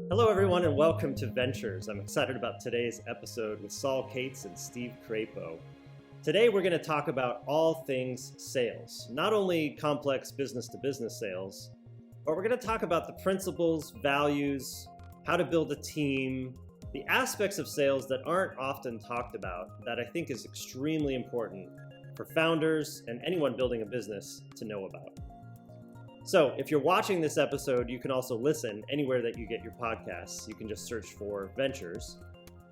Hello, everyone, and welcome to Ventures. I'm excited about today's episode with Saul Cates and Steve Crapo. Today, we're going to talk about all things sales, not only complex business-to-business sales, but we're going to talk about the principles, values, how to build a team, the aspects of sales that aren't often talked about that I think is extremely important for founders and anyone building a business to know about. So if you're watching this episode, you can also listen anywhere that you get your podcasts. You can just search for Ventures.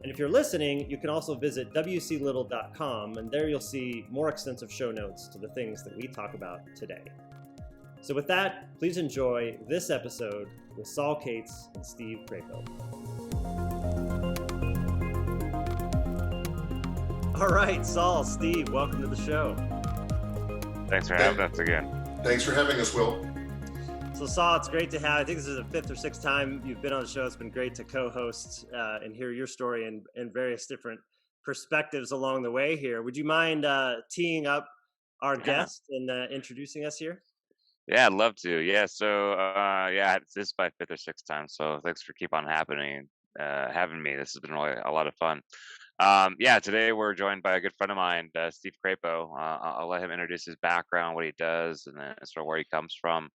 And if you're listening, you can also visit wclittle.com, and there you'll see more extensive show notes to the things that we talk about today. So with that, please enjoy this episode with Saul Cates and Steve Crapo. All right, Saul, Steve, welcome to the show. Thanks for having us again. Thanks for having us, Will. So Saul, it's great to have, I think this is the fifth or sixth time you've been on the show. It's been great to co-host and hear your story and various different perspectives along the way here. Would you mind teeing up our guest and introducing us here? Yeah, I'd love to. Yeah, so this is my fifth or sixth time. So thanks for having me. This has been really a lot of fun. Today we're joined by a good friend of mine, Steve Crapo. I'll let him introduce his background, what he does, and then sort of where he comes from,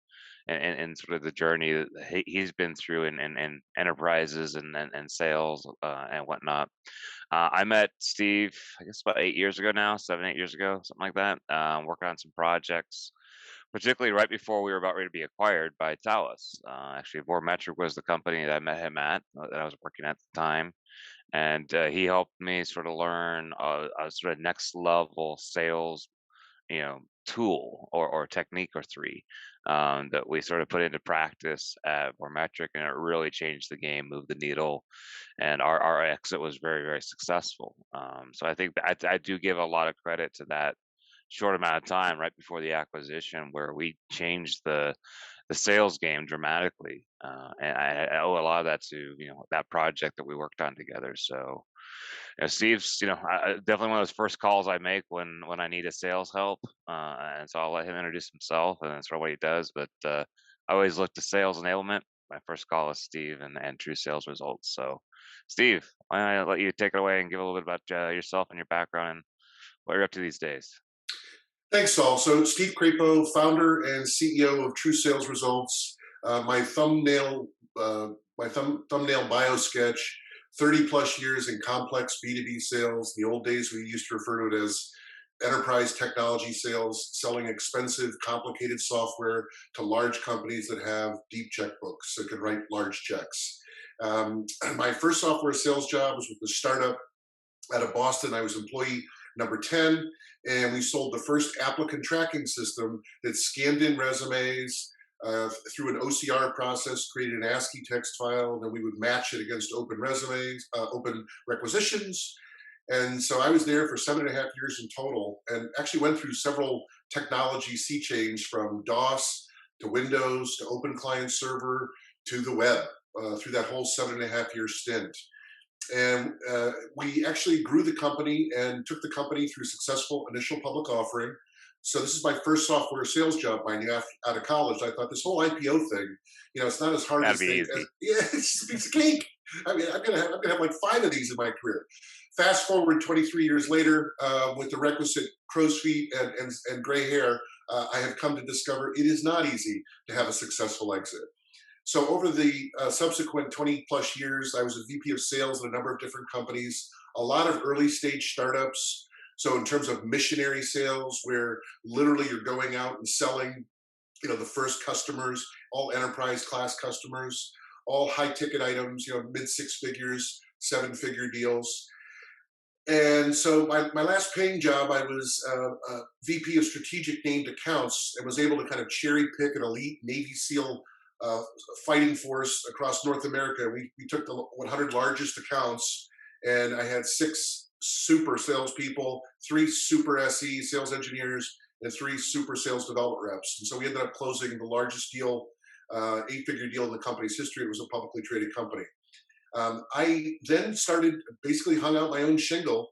and sort of the journey that he's been through in enterprises and sales and whatnot. I met Steve, I guess about 8 years ago now, 8 years ago, something like that, working on some projects, particularly right before we were about ready to be acquired by Thales. Actually, Remapping was the company that I met him at, that I was working at the time. And he helped me sort of learn a sort of next level sales, tool or technique or three that we sort of put into practice at Remapping, and it really changed the game, moved the needle, and our exit was very, very successful. So I think that I do give a lot of credit to that short amount of time right before the acquisition, where we changed the sales game dramatically, and I owe a lot of that to that project that we worked on together. So Steve's definitely one of those first calls I make when I need a sales help, and so I'll let him introduce himself and that's sort of what he does. But I always look to sales enablement. My first call is Steve and true sales results. So Steve, why don't I let you take it away and give a little bit about yourself and your background and what you're up to these days. Thanks, Saul. So Steve Crapo, founder and CEO of True Sales Results. My thumbnail bio sketch, 30 plus years in complex B2B sales. The old days we used to refer to it as enterprise technology sales, selling expensive, complicated software to large companies that have deep checkbooks that can write large checks. My first software sales job was with a startup out of Boston. I was employee number 10, and we sold the first applicant tracking system that scanned in resumes through an OCR process, created an ASCII text file, and then we would match it against open resumes, open requisitions. And so I was there for 7.5 years in total, and actually went through several technology sea change from DOS to Windows to Open Client Server to the web through that whole 7.5 year stint. And we actually grew the company and took the company through a successful initial public offering. So this is my first software sales job out of college. I thought this whole IPO thing, it's not as hard as they. It's just a piece of cake. I mean, I'm gonna have like 5 of these in my career. Fast forward 23 years later, with the requisite crow's feet and gray hair, I have come to discover it is not easy to have a successful exit. So over the subsequent 20 plus years, I was a VP of sales in a number of different companies, a lot of early stage startups. So in terms of missionary sales, where literally you're going out and selling, the first customers, all enterprise class customers, all high ticket items, mid 6 figures, 7-figure deals. And so my last paying job, I was a VP of strategic named accounts and was able to kind of cherry pick an elite Navy SEAL fighting force across North America. We took the 100 largest accounts, and I had 6 super salespeople, 3 super SE sales engineers, and 3 super sales development reps. And so we ended up closing the largest deal, 8-figure deal in the company's history. It was a publicly traded company. I then basically hung out my own shingle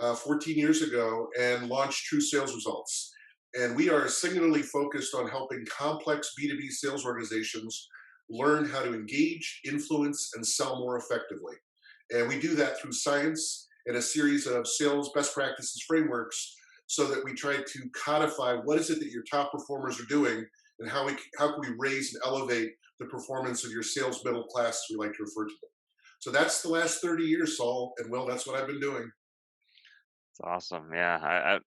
14 years ago and launched True Sales Results. And we are singularly focused on helping complex B2B sales organizations learn how to engage, influence, and sell more effectively. And we do that through science and a series of sales best practices frameworks so that we try to codify what is it that your top performers are doing and how can we raise and elevate the performance of your sales middle class, as we like to refer to them. So that's the last 30 years, Saul, and Will, that's what I've been doing. It's awesome. Yeah,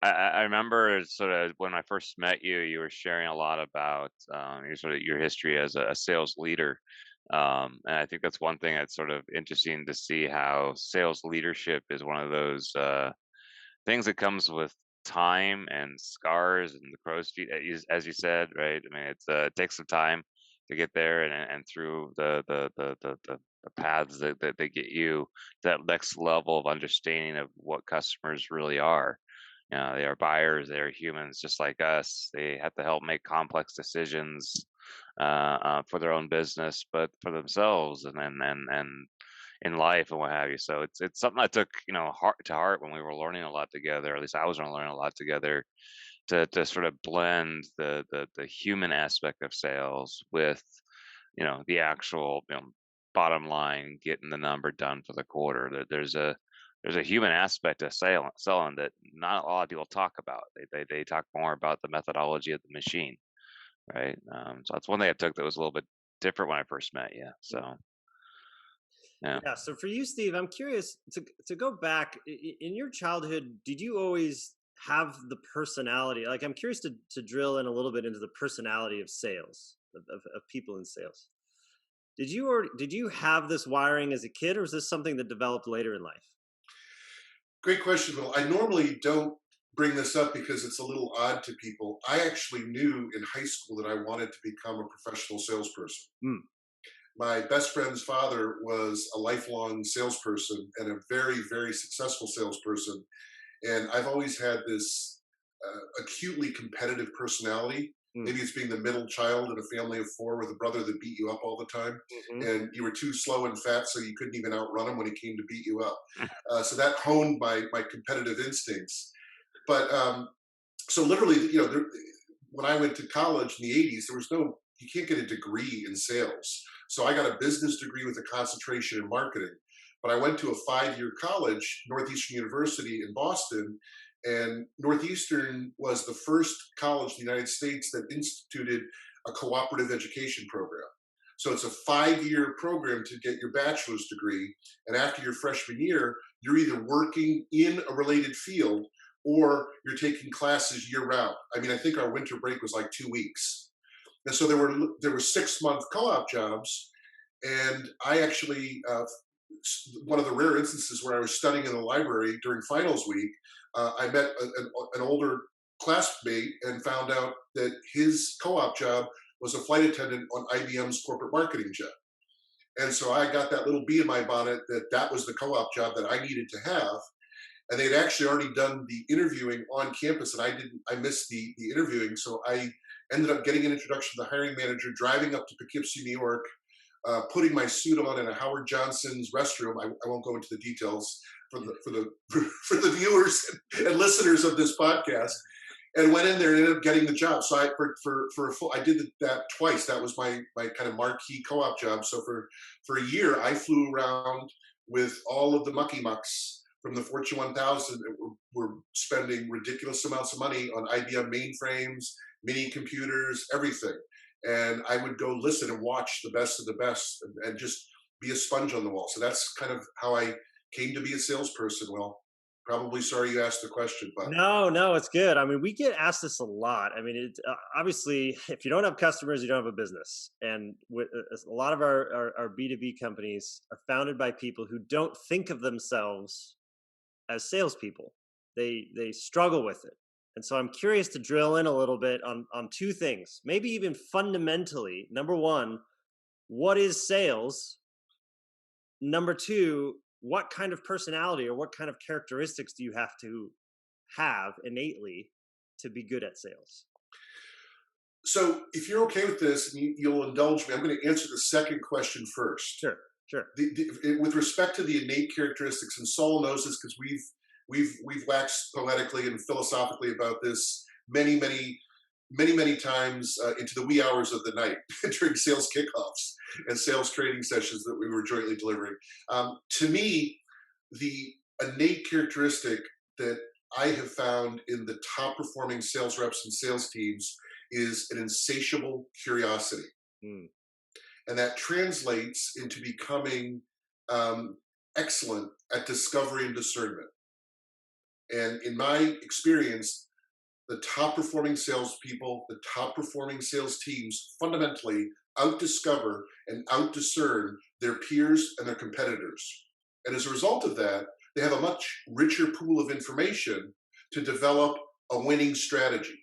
I remember sort of when I first met you, you were sharing a lot about your sort of your history as a sales leader, and I think that's one thing that's sort of interesting to see how sales leadership is one of those things that comes with time and scars and the crow's feet, as you said, right? I mean, it takes some time to get there and through the paths that they get you to that next level of understanding of what customers really are. You know, they are buyers, they are humans just like us. They have to help make complex decisions for their own business, but for themselves and in life and what have you. So it's something I took, you know, heart to heart when we were learning a lot together. At least I was going to learn a lot together to sort of blend the human aspect of sales with, you know, the actual, you know, bottom line, getting the number done for the quarter. That there's a human aspect of selling that not a lot of people talk about. They talk more about the methodology of the machine, right? So that's one thing I took that was a little bit different when I first met you. So yeah. Yeah. So for you, Steve, I'm curious to go back in your childhood. Did you always have the personality? Like, I'm curious to drill in a little bit into the personality of sales of people in sales. Did you have this wiring as a kid, or was this something that developed later in life? Great question, Will. I normally don't bring this up because it's a little odd to people. I actually knew in high school that I wanted to become a professional salesperson. Mm. My best friend's father was a lifelong salesperson and a very, very successful salesperson. And I've always had this acutely competitive personality. Mm. Maybe it's being the middle child in a family of four with a brother that beat you up all the time. Hmm. And you were too slow and fat, so you couldn't even outrun him when he came to beat you up. So that honed my competitive instincts. But so literally, you know, when I went to college in the 80s, there was no, you can't get a degree in sales. So I got a business degree with a concentration in marketing. But I went to a 5-year college, Northeastern University in Boston, and Northeastern was the first college in the United States that instituted a cooperative education program. So it's a 5-year program to get your bachelor's degree. And after your freshman year, you're either working in a related field or you're taking classes year round. I mean, I think our winter break was like 2 weeks. And so there were 6-month co-op jobs, and I actually one of the rare instances where I was studying in the library during finals week, I met an older classmate and found out that his co-op job was a flight attendant on IBM's corporate marketing jet. And so I got that little bee in my bonnet that was the co-op job that I needed to have. And they'd actually already done the interviewing on campus, and I missed the interviewing. So I ended up getting an introduction to the hiring manager, driving up to Poughkeepsie, New York, putting my suit on in a Howard Johnson's restroom. I won't go into the details for the viewers and listeners of this podcast, and went in there and ended up getting the job. So I did that twice. That was my kind of marquee co-op job. So for a year, I flew around with all of the mucky mucks from the Fortune 1000 that were spending ridiculous amounts of money on IBM mainframes, mini computers, everything. And I would go listen and watch the best of the best and just be a sponge on the wall. So that's kind of how I came to be a salesperson. Well, probably sorry you asked the question, but No, it's good. I mean, we get asked this a lot. I mean, obviously, if you don't have customers, you don't have a business. And a lot of our B2B companies are founded by people who don't think of themselves as salespeople. They struggle with it. And so I'm curious to drill in a little bit on two things, maybe even fundamentally. Number one, what is sales? Number two, what kind of personality or what kind of characteristics do you have to have innately to be good at sales? so if you're okay with this and you'll indulge me, I'm going to answer the second question first. Sure. With respect to the innate characteristics, and Saul knows this because we've waxed poetically and philosophically about this many many times into the wee hours of the night during sales kickoffs and sales training sessions that we were jointly delivering. To me, the innate characteristic that I have found in the top performing sales reps and sales teams is an insatiable curiosity. Mm. And that translates into becoming excellent at discovery and discernment. And in my experience, the top performing salespeople, the top performing sales teams fundamentally outdiscover and outdiscern their peers and their competitors. And as a result of that, they have a much richer pool of information to develop a winning strategy.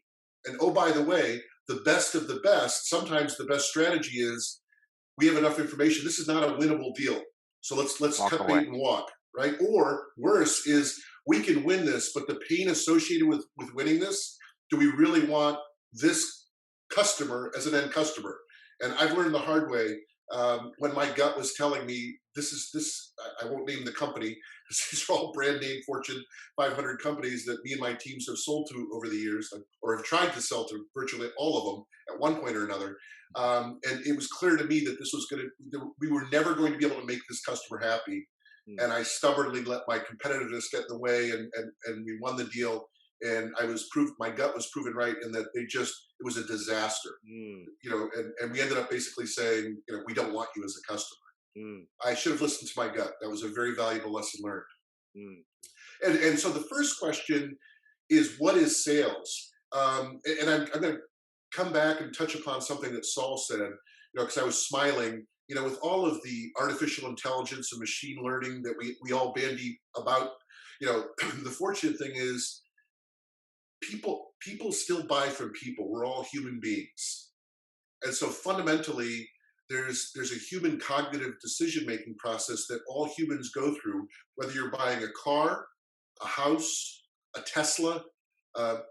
And oh, by the way, the best of the best, sometimes the best strategy is we have enough information. This is not a winnable deal. So let's Walk cut away. bait and walk, right? Or worse is we can win this, but the pain associated with winning this, do we really want this customer as an end customer? And I've learned the hard way when my gut was telling me I won't name the company. These are all brand name Fortune 500 companies that me and my teams have sold to over the years, or have tried to sell to virtually all of them at one point or another. And it was clear to me that we were never going to be able to make this customer happy. Mm. And I stubbornly let my competitiveness get in the way, and we won the deal. And my gut was proven right in that it was a disaster. Mm. And we ended up basically saying, we don't want you as a customer. Mm. I should have listened to my gut. That was a very valuable lesson learned. Mm. And so the first question is, what is sales? And I'm going to come back and touch upon something that Saul said, because I was smiling, with all of the artificial intelligence and machine learning that we all bandy about, the fortunate thing is people still buy from people. We're all human beings. And so fundamentally, there's a human cognitive decision-making process that all humans go through, whether you're buying a car, a house, a Tesla, an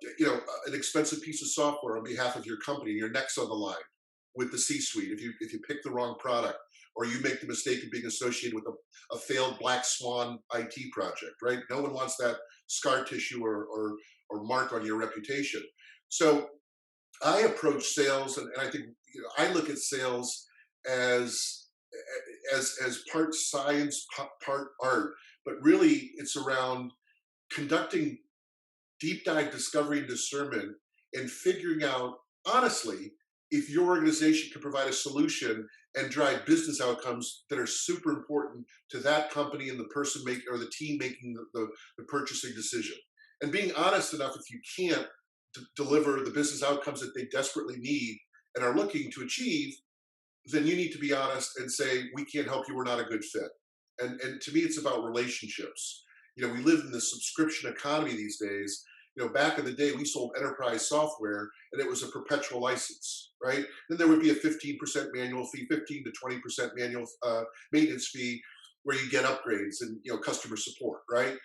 expensive piece of software on behalf of your company, and your neck's on the line with the C-suite. If you pick the wrong product, or you make the mistake of being associated with a failed black swan IT project, right? No one wants that scar tissue or mark on your reputation. So I approach sales, and I think I look at sales as part science, part art, but really it's around conducting deep dive discovery and discernment and figuring out, honestly, if your organization can provide a solution and drive business outcomes that are super important to that company and the person making, or the team making the purchasing decision. And being honest enough, if you can't deliver the business outcomes that they desperately need and are looking to achieve, then you need to be honest and say, we can't help you, we're not a good fit. And to me, it's about relationships. We live in the subscription economy these days. Back in the day, we sold enterprise software, and it was a perpetual license, right? Then there would be a 15% manual fee, 15 to 20% manual maintenance fee, where you get upgrades and customer support, right?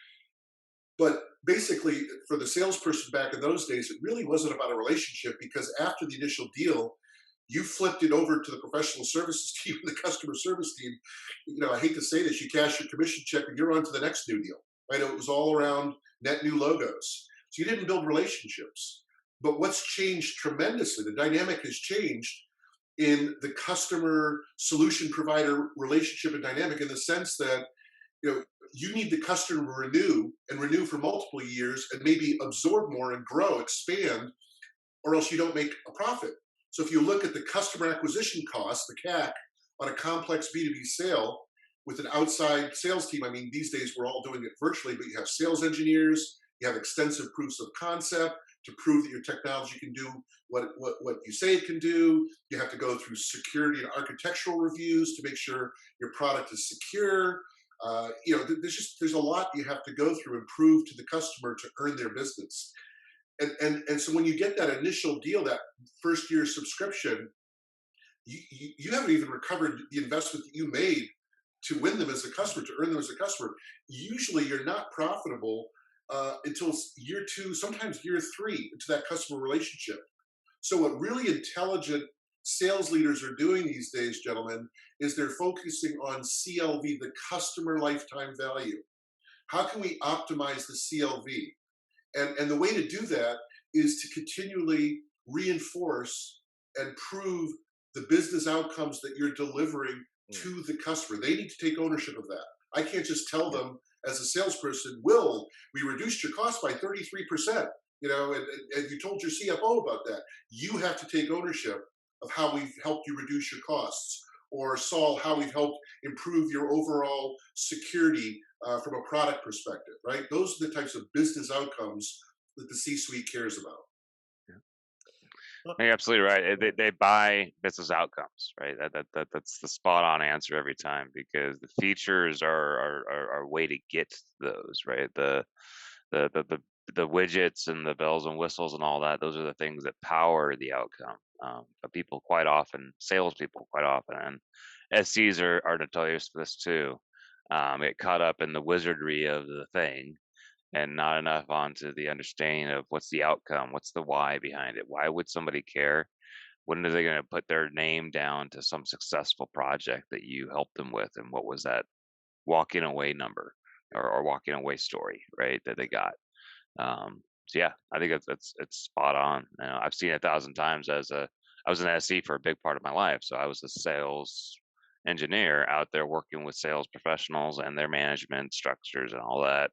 But basically, for the salesperson back in those days, it really wasn't about a relationship, because after the initial deal, you flipped it over to the professional services team, the customer service team. I hate to say this, you cash your commission check and you're on to the next new deal, right? It was all around net new logos. So you didn't build relationships. But what's changed tremendously, the dynamic has changed in the customer solution provider relationship and dynamic, in the sense that you need the customer to renew for multiple years, and maybe absorb more and grow, expand, or else you don't make a profit. So if you look at the customer acquisition cost, the CAC, on a complex B2B sale with an outside sales team, I mean, these days we're all doing it virtually, but you have sales engineers, you have extensive proofs of concept to prove that your technology can do what you say it can do. You have to go through security and architectural reviews to make sure your product is secure. There's a lot you have to go through and prove to the customer to earn their business. And so when you get that initial deal, that first year subscription, you haven't even recovered the investment that you made to win them as a customer, to earn them as a customer. Usually you're not profitable until year 2, sometimes year 3 into that customer relationship. So what really intelligent sales leaders are doing these days, gentlemen, is they're focusing on CLV, the customer lifetime value. How can we optimize the CLV? And the way to do that is to continually reinforce and prove the business outcomes that you're delivering to the customer. They need to take ownership of that. I can't just tell them as a salesperson, Will, we reduced your cost by 33%, and you told your CFO about that. You have to take ownership of how we've helped you reduce your costs, or Saul, how we've helped improve your overall security from a product perspective, right? Those are the types of business outcomes that the C-suite cares about. You're absolutely right. They buy business outcomes, right? That's the spot on answer every time, because the features are a way to get those, right? The widgets and the bells and whistles and all that, those are the things that power the outcome. But people quite often, salespeople quite often, and SCs are notorious for this too, get caught up in the wizardry of the thing and not enough onto the understanding of what's the outcome, what's the why behind it. Why would somebody care? When are they going to put their name down to some successful project that you helped them with, and what was that walking away number or walking away story, right, that they got? So yeah, I think it's spot on. I've seen it 1,000 times. I was an SE for a big part of my life, so I was a sales engineer out there working with sales professionals and their management structures and all that,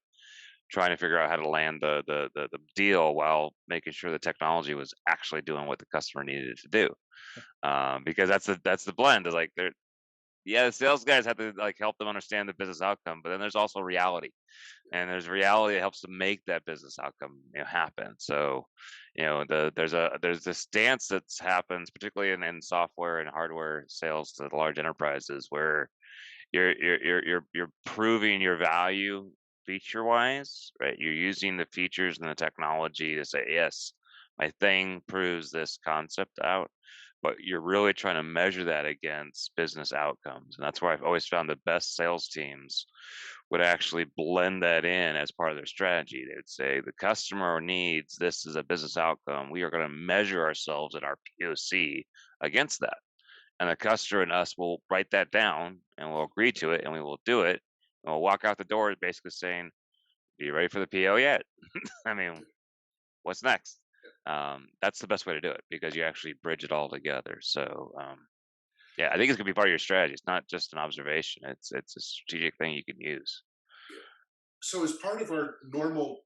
trying to figure out how to land the deal while making sure the technology was actually doing what the customer needed it to do. Because that's the blend. Is like the sales guys have to like help them understand the business outcome, but then there's also reality, and there's reality that helps to make that business outcome happen. So there's this dance that happens particularly in software and hardware sales to the large enterprises, where you're proving your value feature wise, right? You're using the features and the technology to say, yes, my thing proves this concept out, but you're really trying to measure that against business outcomes. And that's where I've always found the best sales teams would actually blend that in as part of their strategy. They would say the customer needs this as a business outcome. We are going to measure ourselves in our POC against that. And the customer and us will write that down, and we'll agree to it, and we will do it. And we'll walk out the door basically saying, are you ready for the PO yet? I mean, what's next? That's the best way to do it, because you actually bridge it all together. So yeah, I think it's gonna be part of your strategy. It's not just an observation. It's a strategic thing you can use. So as part of our normal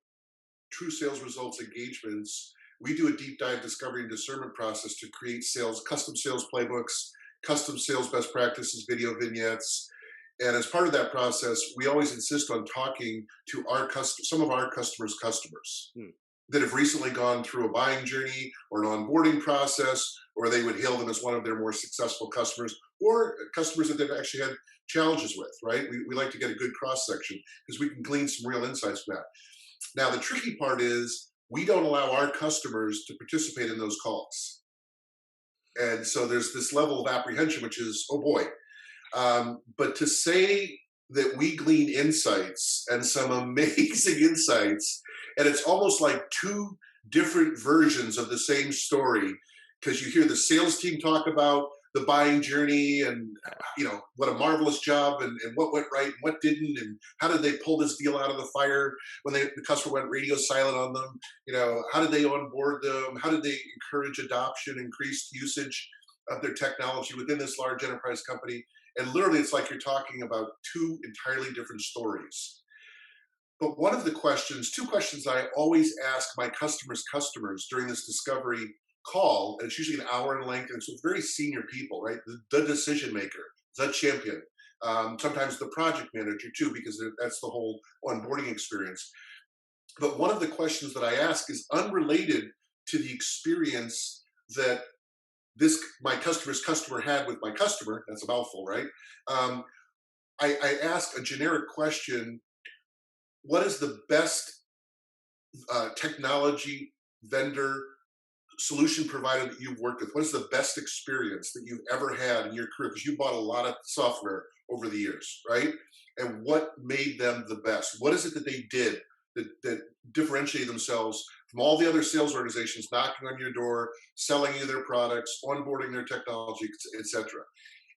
true sales results engagements, we do a deep dive discovery and discernment process to create custom sales playbooks, custom sales best practices, video vignettes. And as part of that process, we always insist on talking to some of our customers' customers that have recently gone through a buying journey or an onboarding process, or they would hail them as one of their more successful customers, or customers that they've actually had challenges with, right? We like to get a good cross-section because we can glean some real insights from that. Now, the tricky part is we don't allow our customers to participate in those calls. And so there's this level of apprehension, which is, oh boy. But to say that we glean insights, and some amazing insights, and it's almost like two different versions of the same story, because you hear the sales team talk about the buying journey and what a marvelous job and what went right and what didn't, and how did they pull this deal out of the fire when the customer went radio silent on them. How did they onboard them? How did they encourage adoption, increased usage of their technology within this large enterprise company? And literally, it's like you're talking about two entirely different stories. But two questions I always ask my customers during this discovery call, and it's usually an hour in length, and so it's very senior people, right? The decision maker, the champion, sometimes the project manager too, because that's the whole onboarding experience. But one of the questions that I ask is unrelated to the experience that my customer's customer had with my customer. That's a mouthful, right? I ask a generic question: what is the best technology vendor solution provider that you've worked with? What is the best experience that you've ever had in your career? Because you bought a lot of software over the years, right? And what made them the best? What is it that they did that differentiate themselves from all the other sales organizations knocking on your door, selling you their products, onboarding their technology, etc.?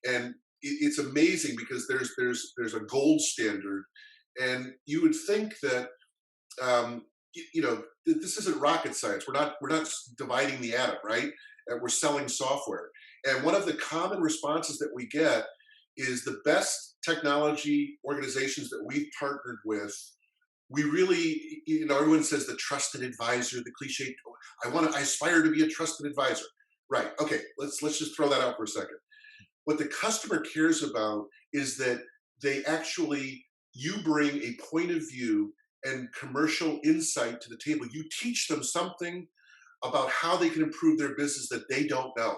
And it's amazing because there's a gold standard, and you would think that this isn't rocket science. We're not dividing the atom, right? And we're selling software. And one of the common responses that we get is the best technology organizations that we've partnered with. We really, everyone says the trusted advisor, the cliche. I aspire to be a trusted advisor. Right. Okay. Let's just throw that out for a second. What the customer cares about is that you bring a point of view and commercial insight to the table. You teach them something about how they can improve their business that they don't know.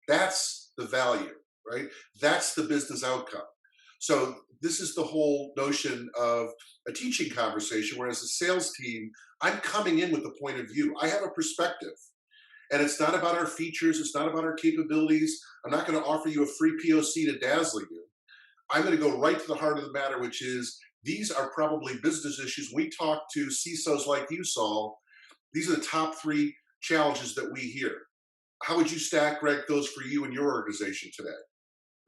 That's the value, right? That's the business outcome. So this is the whole notion of a teaching conversation, where as a sales team, I'm coming in with a point of view. I have a perspective. And it's not about our features. It's not about our capabilities. I'm not going to offer you a free POC to dazzle you. I'm going to go right to the heart of the matter, which is these are probably business issues. We talk to CISOs like you, Saul. These are the top 3 challenges that we hear. How would you stack rank those for you and your organization today?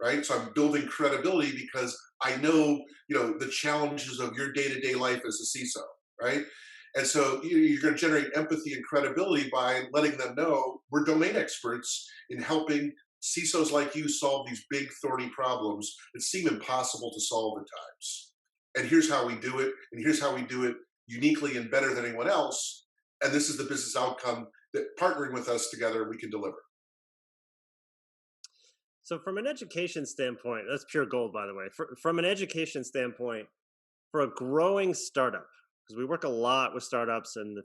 Right? So I'm building credibility because I know, the challenges of your day-to-day life as a CISO, right? And so you're going to generate empathy and credibility by letting them know we're domain experts in helping CISOs like you solve these big, thorny problems that seem impossible to solve at times. And here's how we do it. And here's how we do it uniquely and better than anyone else. And this is the business outcome that partnering with us together, we can deliver. So from an education standpoint, that's pure gold, by the way. From an education standpoint, for a growing startup, because we work a lot with startups and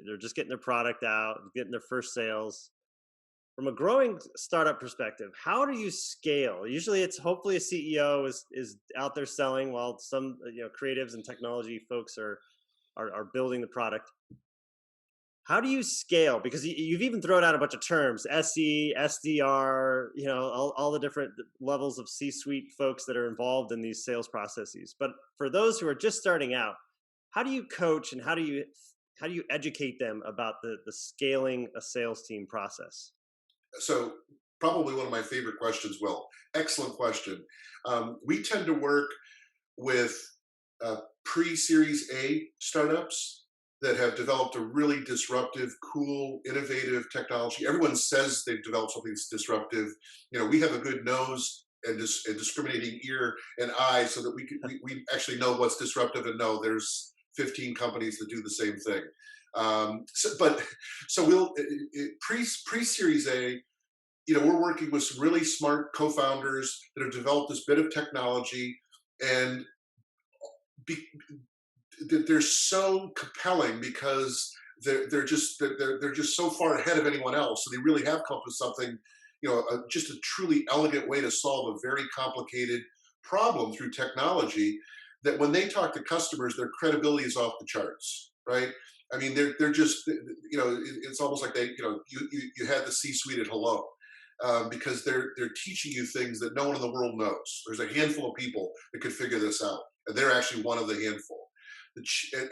they're just getting their product out, getting their first sales. From a growing startup perspective, how do you scale? Usually it's hopefully a CEO is out there selling while some creatives and technology folks are building the product. How do you scale? Because you've even thrown out a bunch of terms, SE, SDR, all the different levels of C-suite folks that are involved in these sales processes. But for those who are just starting out, how do you coach and how do you educate them about the scaling a sales team process? So probably one of my favorite questions, Will. Excellent question. We tend to work with pre-Series A startups that have developed a really disruptive, cool, innovative technology. Everyone says they've developed something that's disruptive. We have a good nose and discriminating ear and eye so that we actually know what's disruptive and know there's 15 companies that do the same thing. So we'll pre-Series A, we're working with some really smart co-founders that have developed this bit of technology, and they're so compelling because they're just so far ahead of anyone else. So they really have come up with something, just a truly elegant way to solve a very complicated problem through technology. That when they talk to customers, their credibility is off the charts, right? I mean, they're just, it's almost like you had the C-suite at hello, because they're teaching you things that no one in the world knows. There's a handful of people that could figure this out, and they're actually one of the handful.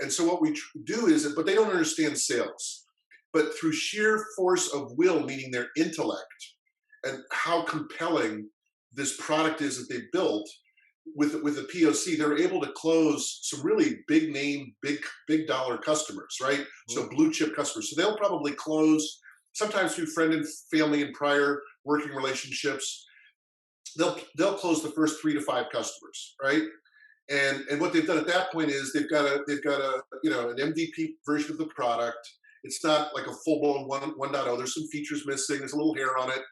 And so what we do is, but they don't understand sales. But through sheer force of will, meaning their intellect, and how compelling this product is that they built, with a POC, they're able to close some really big name, big dollar customers, right? Mm-hmm. So blue chip customers. So they'll probably close, sometimes through friend and family and prior working relationships. They'll close the first 3 to 5 customers, right? And what they've done at that point is they've got an MVP version of the product. It's not like a full blown 1.0. There's some features missing. There's a little hair on it,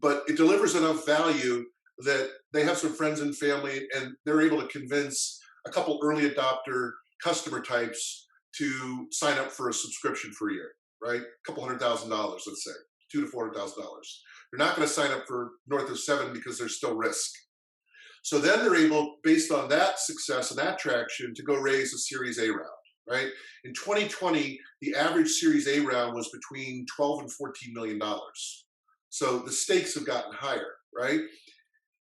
but it delivers enough value that they have some friends and family, and they're able to convince a couple early adopter customer types to sign up for a subscription for a year, right? A couple $100,000, let's say, $200,000 to $400,000. They're not going to sign up for north of 7 because there's still risk. So then they're able, based on that success and that traction, to go raise a Series A round, right? In 2020, the average Series A round was between $12 and $14 million. So the stakes have gotten higher, right?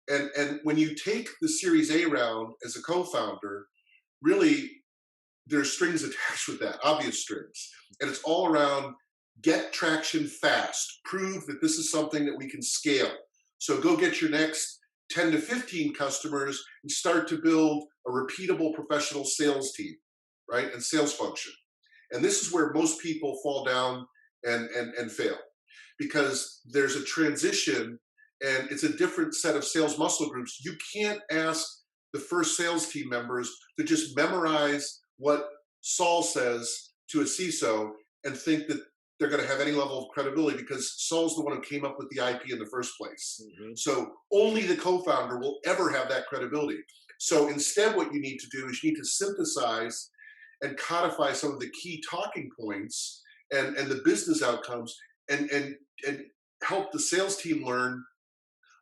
And when you take the Series A round as a co-founder, really there's strings attached with that, obvious strings. And it's all around get traction fast, prove that this is something that we can scale. So go get your next 10 to 15 customers and start to build a repeatable professional sales team, right? And sales function. And this is where most people fall down and fail, because there's a transition and it's a different set of sales muscle groups. You can't ask the first sales team members to just memorize what Saul says to a CISO and think that they're going to have any level of credibility, because Saul's the one who came up with the IP in the first place. Mm-hmm. So only the co-founder will ever have that credibility. So instead, what you need to do is you need to synthesize and codify some of the key talking points and the business outcomes, and help the sales team learn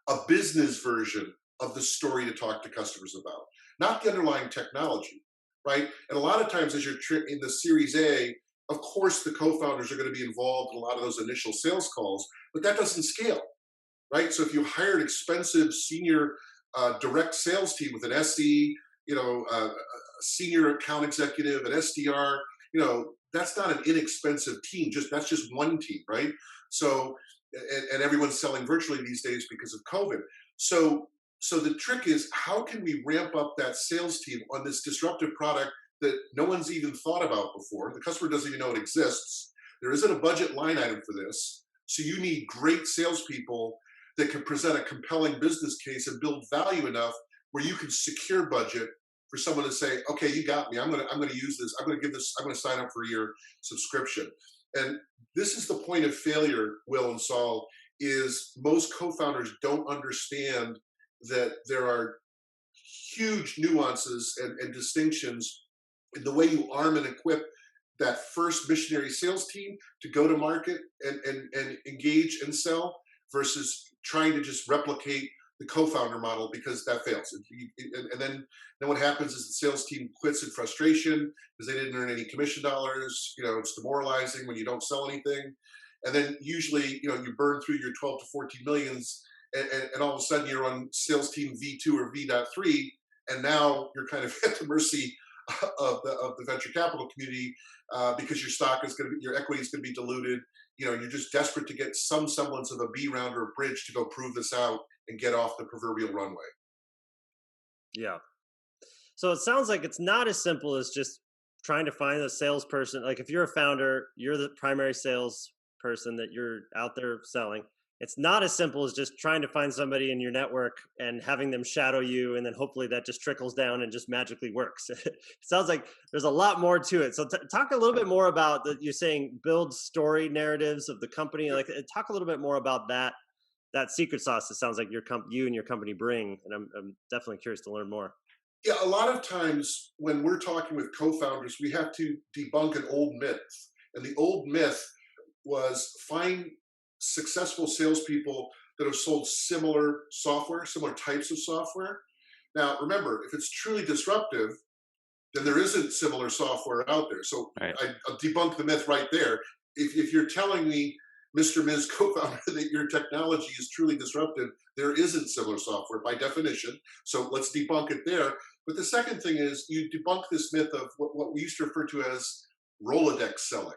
a business version of the story to talk to customers about, not the underlying technology, right? And a lot of times as you're in the Series A, of course, the co-founders are going to be involved in a lot of those initial sales calls, but that doesn't scale, right? So if you hire an expensive senior direct sales team with an SE, a senior account executive, an SDR, that's not an inexpensive team. That's just one team, right? So, and everyone's selling virtually these days because of COVID. So the trick is, how can we ramp up that sales team on this disruptive product that no one's even thought about before? The customer doesn't even know it exists. There isn't a budget line item for this. So you need great salespeople that can present a compelling business case and build value enough where you can secure budget for someone to say, okay, you got me. I'm going to use this. I'm going to sign up for your subscription. And this is the point of failure, Will and Saul, is most co-founders don't understand that there are huge nuances and distinctions in the way you arm and equip that first missionary sales team to go to market and engage and sell, versus trying to just replicate the co-founder model, because that fails. And then what happens is the sales team quits in frustration because they didn't earn any commission dollars. It's demoralizing when you don't sell anything. And then usually, you burn through your 12 to 14 millions, and all of a sudden you're on sales team V2 or V.3, and now you're kind of at the mercy of the venture capital community, because your equity is going to be diluted. You're just desperate to get some semblance of a B round or a bridge to go prove this out and get off the proverbial runway. Yeah. So it sounds like it's not as simple as just trying to find a salesperson. Like if you're a founder, you're the primary salesperson that you're out there selling. It's not as simple as just trying to find somebody in your network and having them shadow you, and then hopefully that just trickles down and just magically works. It sounds like there's a lot more to it. So talk a little bit more about that. You're saying build story narratives of the company. Like talk a little bit more about that secret sauce. It sounds like you and your company bring, and I'm definitely curious to learn more. Yeah, a lot of times when we're talking with co-founders, we have to debunk an old myth. And the old myth was find successful salespeople that have sold similar types of software. Now, remember, if it's truly disruptive, then there isn't similar software out there. So right. I'll debunk the myth right there. If you're telling me, Mr. Ms. co-founder, that your technology is truly disruptive, there isn't similar software by definition. So let's debunk it there. But the second thing is you debunk this myth of what we used to refer to as rolodex selling.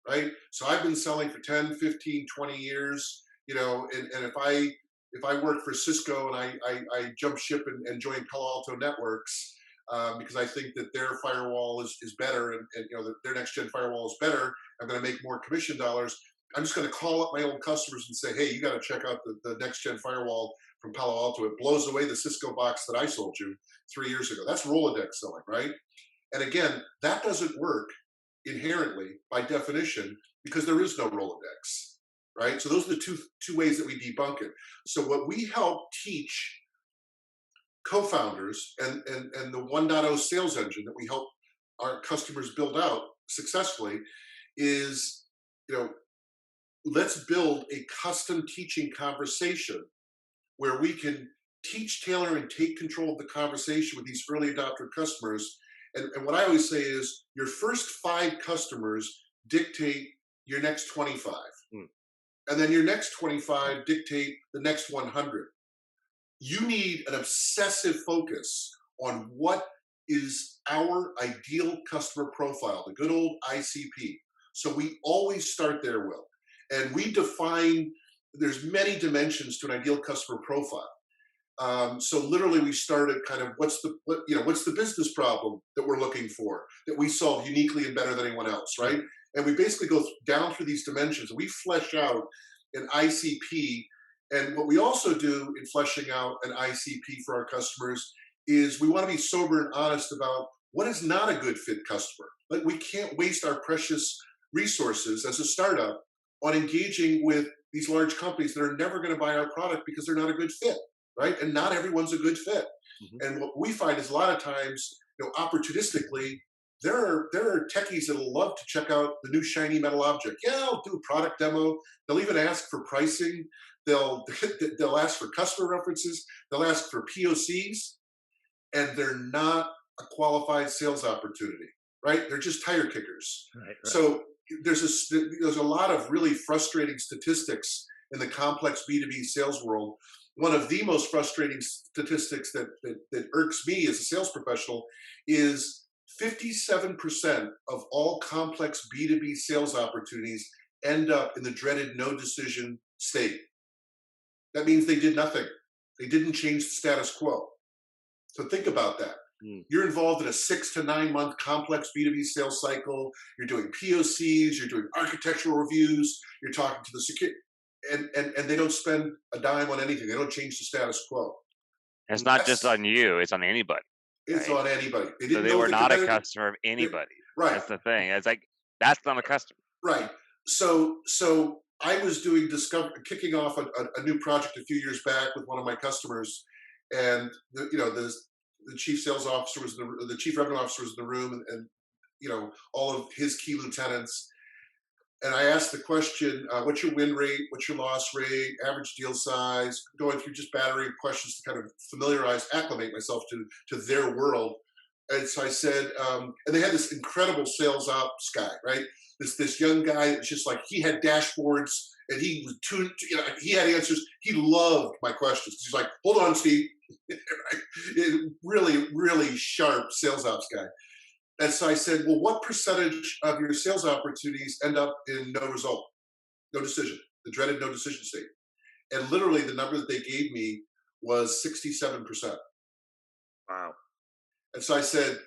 Right? So I've been selling for 10, 15, 20 years, and if I work for Cisco and I jump ship and join Palo Alto Networks, because I think that their firewall is better, and their next gen firewall is better, I'm going to make more commission dollars. I'm just going to call up my old customers and say, hey, you got to check out the next gen firewall from Palo Alto. It blows away the Cisco box that I sold you 3 years ago. That's rolodex selling, right? And again, that doesn't work inherently by definition, because there is no rolodex, right? So those are the two ways that we debunk it. So what we help teach co-founders and the 1.0 sales engine that we help our customers build out successfully is, let's build a custom teaching conversation where we can teach, tailor, and take control of the conversation with these early adopter customers. And what I always say is your first 5 customers dictate your next 25. And then your next 25 dictate the next 100. You need an obsessive focus on what is our ideal customer profile, the good old ICP. So we always start there, Will. And we define, there's many dimensions to an ideal customer profile. So literally, we started kind of what's the business problem that we're looking for that we solve uniquely and better than anyone else, right? And we basically go down through these dimensions. We flesh out an ICP, and what we also do in fleshing out an ICP for our customers is we want to be sober and honest about what is not a good fit customer. Like, we can't waste our precious resources as a startup on engaging with these large companies that are never going to buy our product because they're not a good fit, right? And not everyone's a good fit. Mm-hmm. And what we find is a lot of times, opportunistically, there are techies that'll love to check out the new shiny metal object. Yeah, I'll do a product demo. They'll even ask for pricing. They'll they'll ask for customer references. They'll ask for POCs, and they're not a qualified sales opportunity, right? They're just tire kickers. Right. So there's a lot of really frustrating statistics in the complex B2B sales world. One of the most frustrating statistics that irks me as a sales professional is 57% of all complex B2B sales opportunities end up in the dreaded no decision state. That means they did nothing. They didn't change the status quo. So think about that. You're involved in a 6 to 9 month complex B2B sales cycle. You're doing POCs, you're doing architectural reviews, you're talking to the security, and they don't spend a dime on anything. They don't change the status quo. It's not just on you; it's on anybody. It's right? on anybody. They So didn't they know were the not a competitive. customer of anybody. Right. That's the thing. It's like that's not a customer. Right. So I was doing kicking off a new project a few years back with one of my customers, and the chief sales officer was the chief revenue officer was in the room, and all of his key lieutenants. And I asked the question, what's your win rate? What's your loss rate? Average deal size? Going through just battery of questions to kind of acclimate myself to their world. And so I said, and they had this incredible sales ops guy, right? This young guy. It's just like he had dashboards and he was he had answers. He loved my questions. He's like, hold on, Steve. Really, really sharp sales ops guy. And so I said, well, what percentage of your sales opportunities end up in no result, no decision, the dreaded no decision state? And literally the number that they gave me was 67%. Wow. And so I said,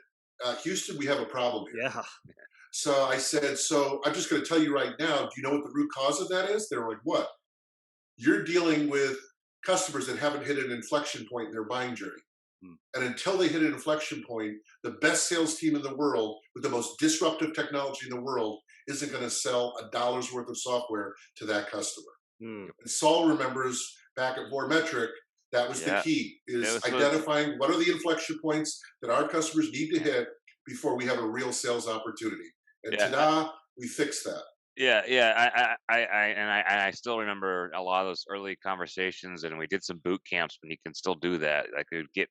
Houston, we have a problem here. Yeah. So I said, so I'm just going to tell you right now, do you know what the root cause of that is? They're like, what? You're dealing with customers that haven't hit an inflection point in their buying journey. And until they hit an inflection point, the best sales team in the world with the most disruptive technology in the world isn't going to sell $1 worth of software to that customer. And Saul remembers back at Vormetric, that was the key, is identifying what are the inflection points that our customers need to hit before we have a real sales opportunity. And ta-da, we fixed that. I still remember a lot of those early conversations, and we did some boot camps when you can still do that. Like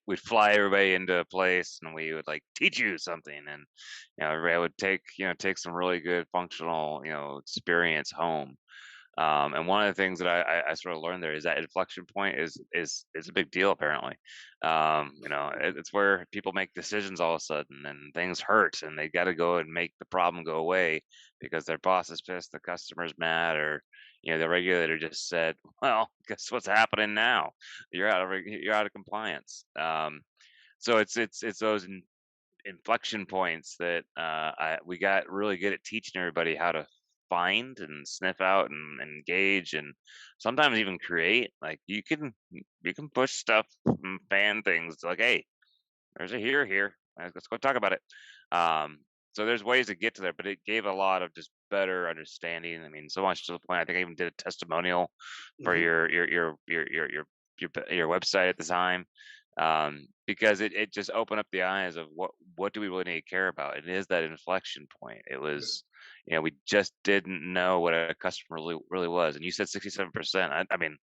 we'd fly everybody into a place, and we would like teach you something, and everybody would take some really good functional experience home. And one of the things that I sort of learned there is that inflection point is a big deal apparently. It's where people make decisions all of a sudden and things hurt and they got to go and make the problem go away because their boss is pissed, the customer's mad, or the regulator just said, well, guess what's happening now? You're out of compliance. So it's those inflection points that we got really good at teaching everybody how to find and sniff out and engage and sometimes even create. Like you can push stuff and fan things like, hey, there's a here, let's go talk about it. So there's ways to get to there, but it gave a lot of just better understanding. I mean, so much to the point I think I even did a testimonial for your website at the time, because it just opened up the eyes of what do we really need to care about. It is that inflection point. It was we just didn't know what a customer really was. And you said 67%. I mean,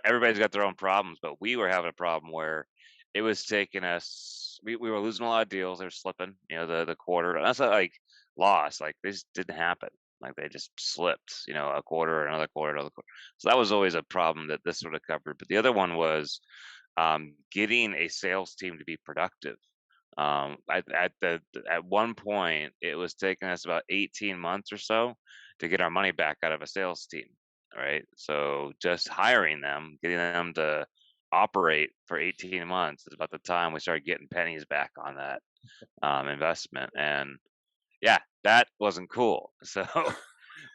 everybody's got their own problems, but we were having a problem where it was taking us. We were losing a lot of deals. They were slipping. The quarter. That's not like loss. Like this didn't happen. Like they just slipped. A quarter, another quarter, another quarter. So that was always a problem that this sort of covered. But the other one was getting a sales team to be productive. At one point, it was taking us about 18 months or so to get our money back out of a sales team. Right. So just hiring them, getting them to operate for 18 months is about the time we started getting pennies back on that investment. And yeah, that wasn't cool. So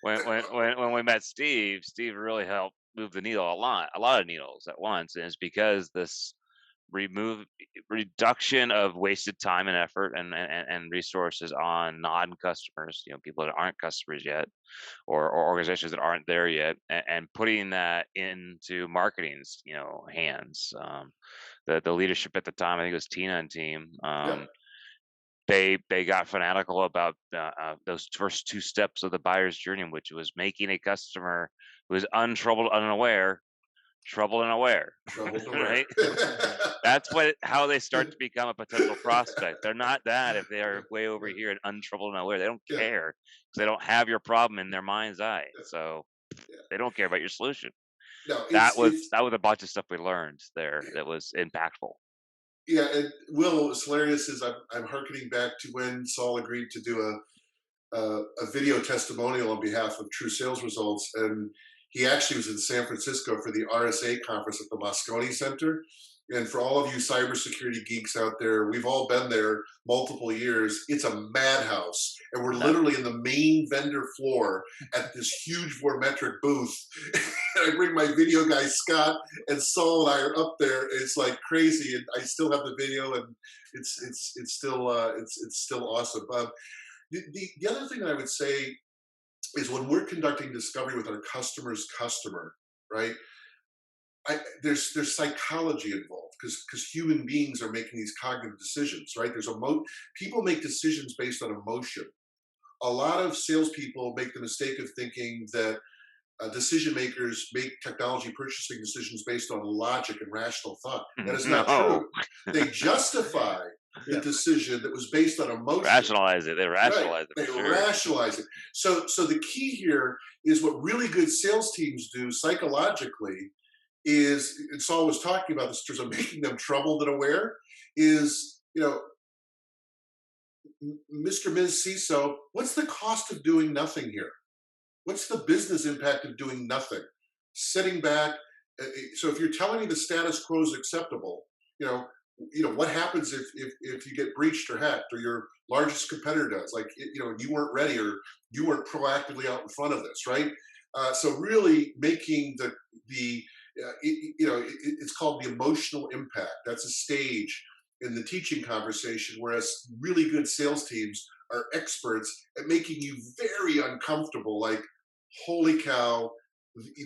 when we met Steve really helped move the needle a lot of needles at once. And it's because this remove reduction of wasted time and effort and resources on non-customers, people that aren't customers yet, or organizations that aren't there yet, and putting that into marketing's hands. The leadership at the time, I think it was Tina and team. Yep. They got fanatical about those first two steps of the buyer's journey, which was making a customer who is untroubled, unaware, troubled and aware. Troubled and Right? aware. That's how they start to become a potential prospect. They're not that if they are way over here and untroubled and aware. They don't Yeah. care because they don't have your problem in their mind's eye. Yeah. So Yeah. they don't care about your solution. No, That was a bunch of stuff we learned there that was impactful. Yeah, and Will, what's hilarious is I'm hearkening back to when Saul agreed to do a video testimonial on behalf of True Sales Results, and he actually was in San Francisco for the RSA conference at the Moscone Center. And for all of you cybersecurity geeks out there, we've all been there multiple years. It's a madhouse, and we're literally in the main vendor floor at this huge Vormetric booth. And I bring my video guy Scott, and Saul and I are up there. It's like crazy, and I still have the video, and it's still awesome. The other thing that I would say is when we're conducting discovery with our customer's customer, right? There's psychology involved because human beings are making these cognitive decisions, right? People make decisions based on emotion. A lot of salespeople make the mistake of thinking that decision makers make technology purchasing decisions based on logic and rational thought. That is not true. They justify the decision that was based on emotion. Rationalize it. They rationalize it. They For sure. rationalize it. So the key here is what really good sales teams do psychologically is, and Saul was talking about this in terms of making them troubled and aware, is, Mr. Ms. CISO, what's the cost of doing nothing here? What's the business impact of doing nothing? Sitting back. So if you're telling me the status quo is acceptable, what happens if you get breached or hacked, or your largest competitor does? Like, you weren't ready, or you weren't proactively out in front of this, right? So really making it's called the emotional impact. That's a stage in the teaching conversation, whereas really good sales teams are experts at making you very uncomfortable. Like, holy cow,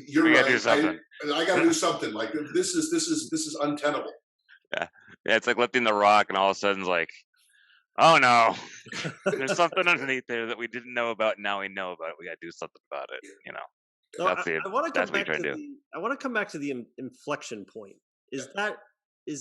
you're right. Do something. I got to do something. Like, this is untenable. Yeah, it's like lifting the rock, and all of a sudden, it's like, oh no, there's something underneath there that we didn't know about. Now we know about it. We got to do something about it. So That's I want to come back to do. I want to come back to the inflection point. Is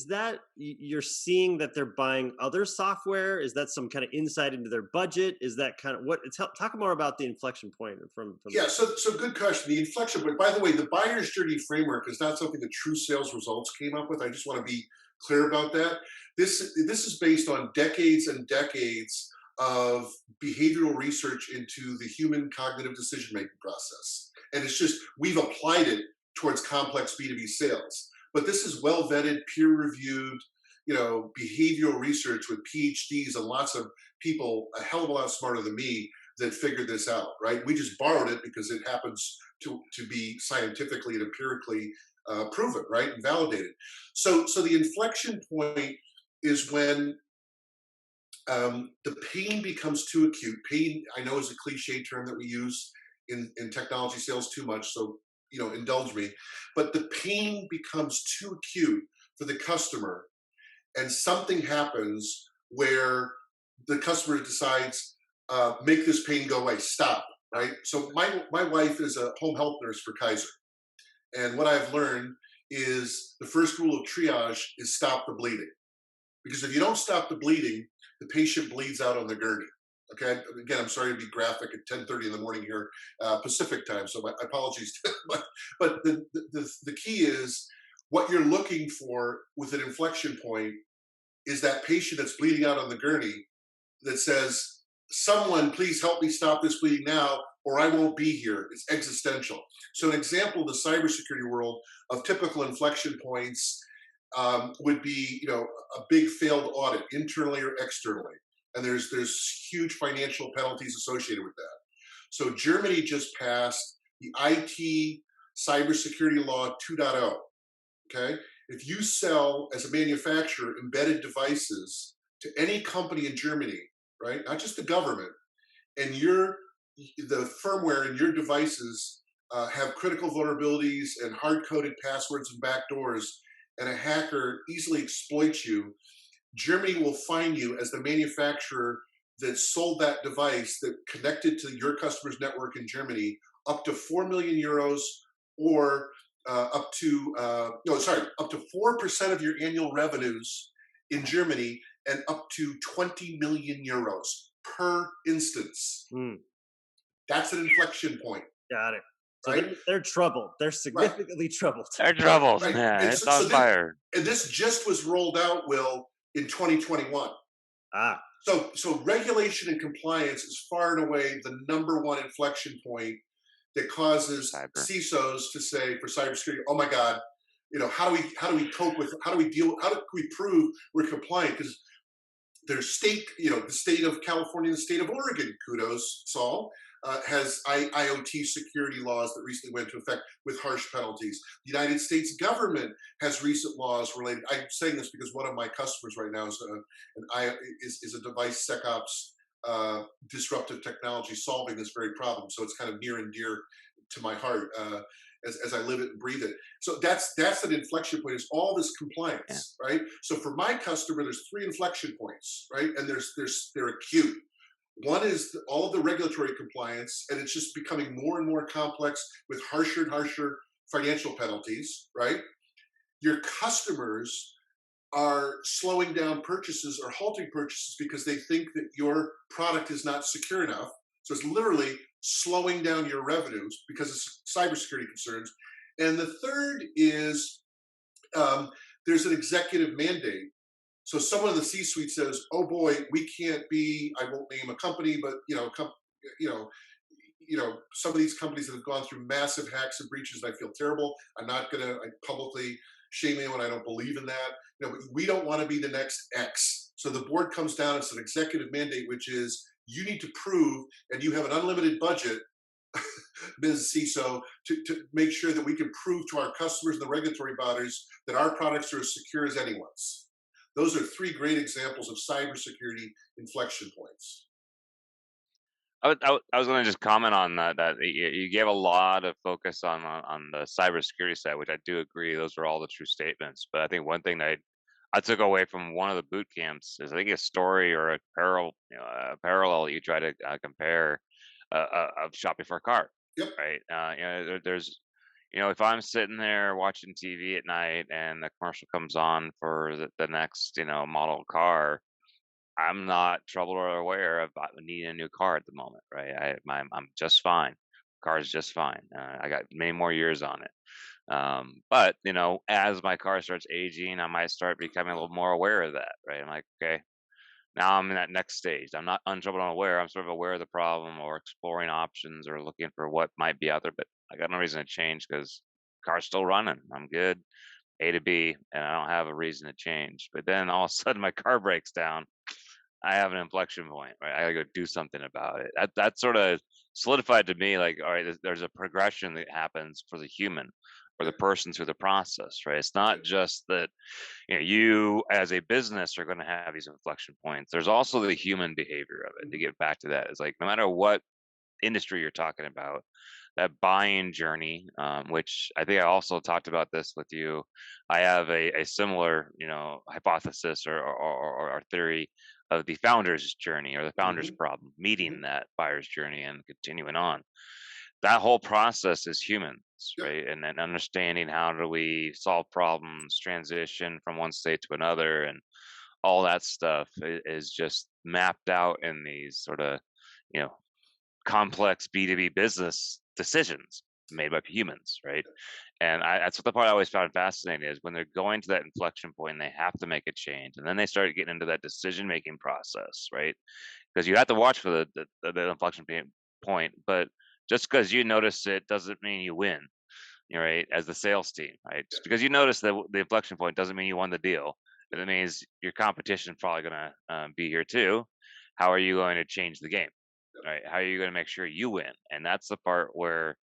that you're seeing that they're buying other software? Is that some kind of insight into their budget? Is that kind of what? Talk more about the inflection point from. Yeah, so good question. The inflection point. By the way, the buyer's journey framework is not something that True Sales Results came up with. I just want to be clear about that. This is based on decades and decades of behavioral research into the human cognitive decision-making process. And it's just, we've applied it towards complex B2B sales. But this is well vetted, peer-reviewed, behavioral research with PhDs and lots of people a hell of a lot smarter than me that figured this out, right? We just borrowed it because it happens to be scientifically and empirically proven, right, and validated. So the inflection point is when the pain becomes too acute. Pain, I know, is a cliche term that we use in technology sales too much, so indulge me. But the pain becomes too acute for the customer, and something happens where the customer decides, make this pain go away, stop, right? So my wife is a home health nurse for Kaiser. And what I've learned is the first rule of triage is stop the bleeding. Because if you don't stop the bleeding, the patient bleeds out on the gurney. Okay. Again, I'm sorry to be graphic at 10:30 in the morning here, Pacific time. So my apologies. But the key is what you're looking for with an inflection point is that patient that's bleeding out on the gurney that says, someone please help me stop this bleeding now, or I won't be here. It's existential. So an example in the cybersecurity world of typical inflection points would be, a big failed audit, internally or externally, and there's huge financial penalties associated with that. So Germany just passed the IT cybersecurity law 2.0. Okay, if you sell as a manufacturer embedded devices to any company in Germany, right, not just the government, and the firmware in your devices have critical vulnerabilities and hard-coded passwords and backdoors, and a hacker easily exploits you, Germany will fine you as the manufacturer that sold that device that connected to your customer's network in Germany up to 4 million euros, or up to no, sorry, up to 4% of your annual revenues in Germany, and up to 20 million euros per instance. Hmm. That's an inflection point, Got it. So right? they're troubled. They're Right, significantly troubled. They're troubled. right. Yeah, And it's so, so on fire. this just was rolled out, Will, in 2021. Ah, So regulation and compliance is far and away the number one inflection point that causes Cyber. CISOs to say, for cybersecurity, oh my God, how do we cope with, how do we prove we're compliant? Because there's state, the state of California, the state of Oregon, kudos, Saul, has IoT security laws that recently went into effect with harsh penalties. The United States government has recent laws related. I'm saying this because one of my customers right now is a device SecOps disruptive technology solving this very problem. So it's kind of near and dear to my heart as I live it and breathe it. So that's an inflection point, is all this compliance, right? So for my customer, there's 3 inflection points, right? And they're acute. One is all of the regulatory compliance, and it's just becoming more and more complex with harsher and harsher financial penalties, right? Your customers are slowing down purchases or halting purchases because they think that your product is not secure enough. So it's literally slowing down your revenues because of cybersecurity concerns. And the third is there's an executive mandate. So someone in the C-suite says, "Oh boy, we can't be." I won't name a company, but you know, some of these companies that have gone through massive hacks and breaches. And I feel terrible. I'm not going to publicly shame anyone. I don't believe in that. But we don't want to be the next X. So the board comes down. It's an executive mandate, which is you need to prove, and you have an unlimited budget, Ms. CISO, to make sure that we can prove to our customers and the regulatory bodies that our products are as secure as anyone's. Those are 3 great examples of cybersecurity inflection points. I was going to just comment on that. That you gave a lot of focus on the cybersecurity side, which I do agree. Those are all the true statements. But I think one thing that I took away from one of the boot camps is, I think, a story or a parallel you try to compare of shopping for a car. Yep. Right. There's, if I'm sitting there watching TV at night and the commercial comes on for the next, model car, I'm not troubled or aware of needing a new car at the moment, right? I'm just fine. Car's just fine. I got many more years on it. But as my car starts aging, I might start becoming a little more aware of that, right? I'm like, okay, now I'm in that next stage. I'm not untroubled and aware. I'm sort of aware of the problem, or exploring options, or looking for what might be out there. But I got no reason to change because car's still running. I'm good, A to B, and I don't have a reason to change. But then all of a sudden, my car breaks down. I have an inflection point, right? I gotta go do something about it. That sort of solidified to me, like, all right, there's a progression that happens for the human or the person through the process, right? It's not just that you as a business are going to have these inflection points. There's also the human behavior of it. To get back to that, it's like, no matter what industry you're talking about, that buying journey, which I think I also talked about this with you. I have a similar, hypothesis or theory of the founder's journey, or the founder's problem, meeting that buyer's journey and continuing on. That whole process is humans, Yep. right? And then understanding how do we solve problems, transition from one state to another, and all that stuff is just mapped out in these sort of, you know, complex B2B business decisions made by humans, right? And that's what the part I always found fascinating is when they're going to that inflection point, they have to make a change, and then they start getting into that decision making process, right? Because you have to watch for the inflection point, but just because you notice it doesn't mean you win. right, as the sales team, right? Just because you notice that the inflection point doesn't mean you won the deal, but it means your competition is probably going to be here too. How are you going to change the game, right? How are you going to make sure you win? And that's the part where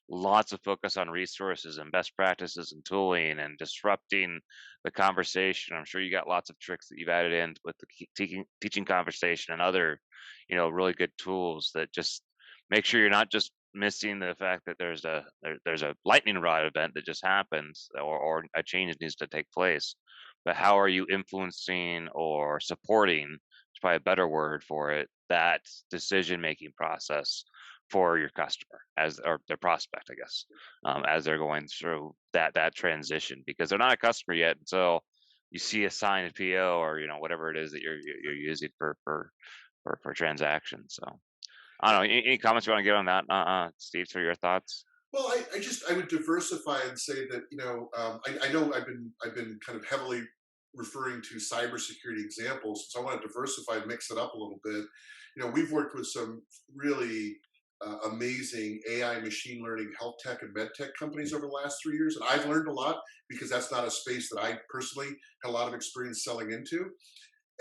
lots of focus on resources and best practices and tooling and disrupting the conversation. I'm sure you got lots of tricks that you've added in with the teaching conversation and other, really good tools that just make sure you're not just missing the fact that there's a lightning rod event that just happens, or a change needs to take place, but how are you influencing or supporting, it's probably a better word for it, that decision making process for your customer as, or their prospect, I guess, as they're going through that transition, because they're not a customer yet until you see a signed PO, or whatever it is that you're using for transactions. So I don't know. Any comments you want to get on that, Steve? For your thoughts? Well, I would diversify and say that I know I've been kind of heavily referring to cybersecurity examples, so I want to diversify and mix it up a little bit. We've worked with some really amazing AI, machine learning, health tech, and medtech companies over the last 3 years, and I've learned a lot because that's not a space that I personally had a lot of experience selling into.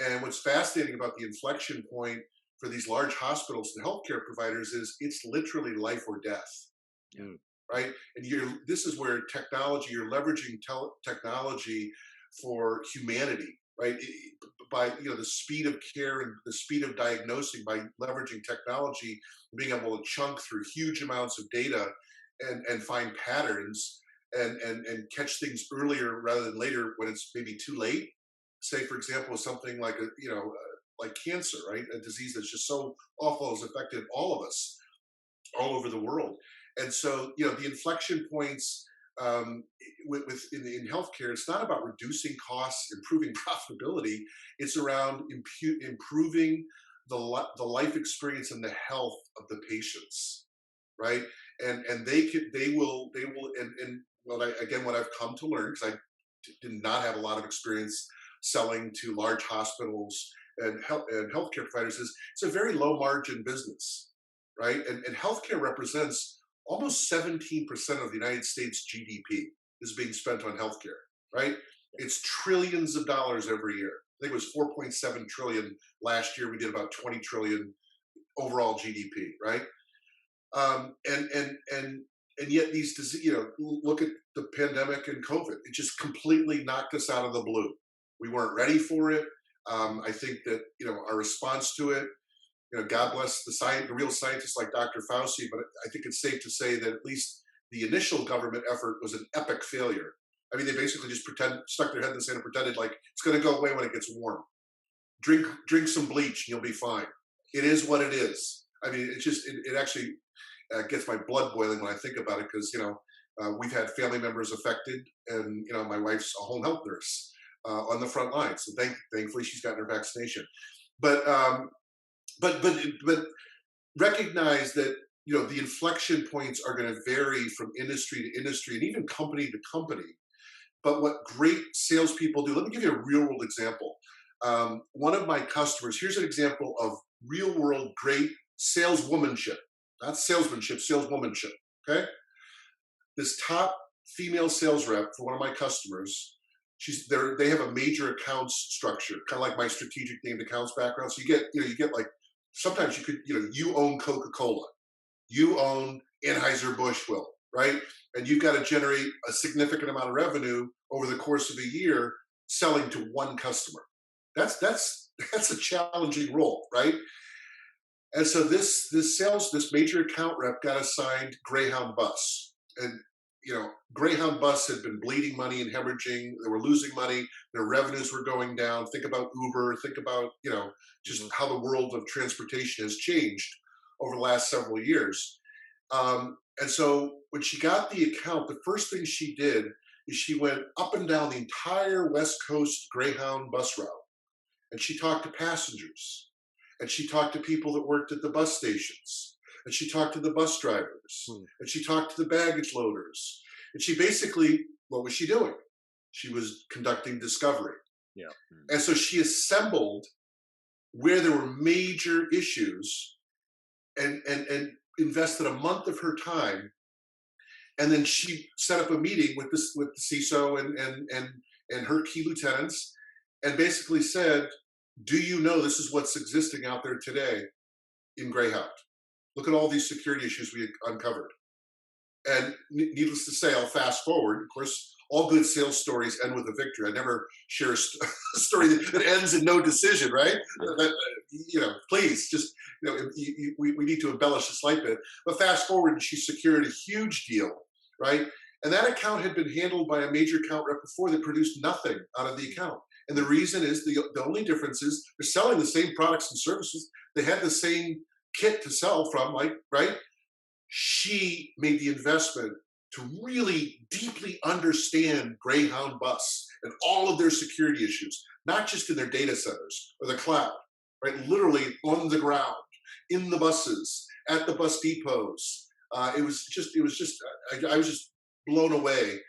And what's fascinating about the inflection point for these large hospitals and healthcare providers is it's literally life or death, Mm. right? And this is where you're leveraging technology for humanity, right? By the speed of care and the speed of diagnosing, by leveraging technology, being able to chunk through huge amounts of data and find patterns and catch things earlier rather than later when it's maybe too late. Say, for example, something like like cancer, right? A disease that's just so awful, has affected all of us all over the world. And so, the inflection points in healthcare, it's not about reducing costs, improving profitability. It's around improving the life experience and the health of the patients, right? And they will, and what I've come to learn, because I did not have a lot of experience selling to large hospitals and healthcare providers, is it's a very low margin business, right? And healthcare represents almost 17% of the United States GDP is being spent on healthcare, right? It's trillions of dollars every year. I think it was 4.7 trillion last year. We did about 20 trillion overall GDP, right? And yet look at the pandemic and COVID. It just completely knocked us out of the blue. We weren't ready for it. I think that our response to it, God bless the real scientists like Dr. Fauci, but I think it's safe to say that at least the initial government effort was an epic failure. I mean, they basically just stuck their head in the sand and pretended like it's going to go away when it gets warm. Drink some bleach and you'll be fine. It is what it is. I mean, it actually gets my blood boiling when I think about it, because we've had family members affected, and my wife's a home health nurse on the front line, so thankfully she's gotten her vaccination. But recognize that the inflection points are going to vary from industry to industry and even company to company. But what great salespeople do, let me give you a real world example. One of my customers, here's an example of real world great saleswomanship, not salesmanship, saleswomanship. Okay, this top female sales rep for one of my customers, they have a major accounts structure, kind of like my strategic named accounts background. So you get like, sometimes you own Coca-Cola, you own Anheuser-Busch will, right? And you've got to generate a significant amount of revenue over the course of a year selling to one customer. That's a challenging role, right? And so this major account rep got assigned Greyhound Bus. And Greyhound Bus had been bleeding money and hemorrhaging. They were losing money. Their revenues were going down. Think about Uber. Think about, just how the world of transportation has changed over the last several years. And so when she got the account, the first thing she did is she went up and down the entire West Coast Greyhound bus route. And she talked to passengers. And she talked to people that worked at the bus stations. And she talked to the bus drivers. And she talked to the baggage loaders. And she basically, what was she doing? She was conducting discovery. Yeah. And so she assembled where there were major issues and invested a month of her time And then she set up a meeting with the CISO and her key lieutenants, and basically said, "Do you know this is what's existing out there today in Greyhound? Look at all these security issues we uncovered." And needless to say, I'll fast forward. Of course, all good sales stories end with a victory. I never share a story that ends in no decision, right? Please, just, we need to embellish a slight bit. But fast forward, and she secured a huge deal, right? And that account had been handled by a major account rep before that produced nothing out of the account. And the reason is the only difference is they're selling the same products and services. They had the same kit to sell from, right? She made the investment to really deeply understand Greyhound bus and all of their security issues, not just in their data centers or the cloud, right? Literally on the ground, in the buses, at the bus depots. I was just blown away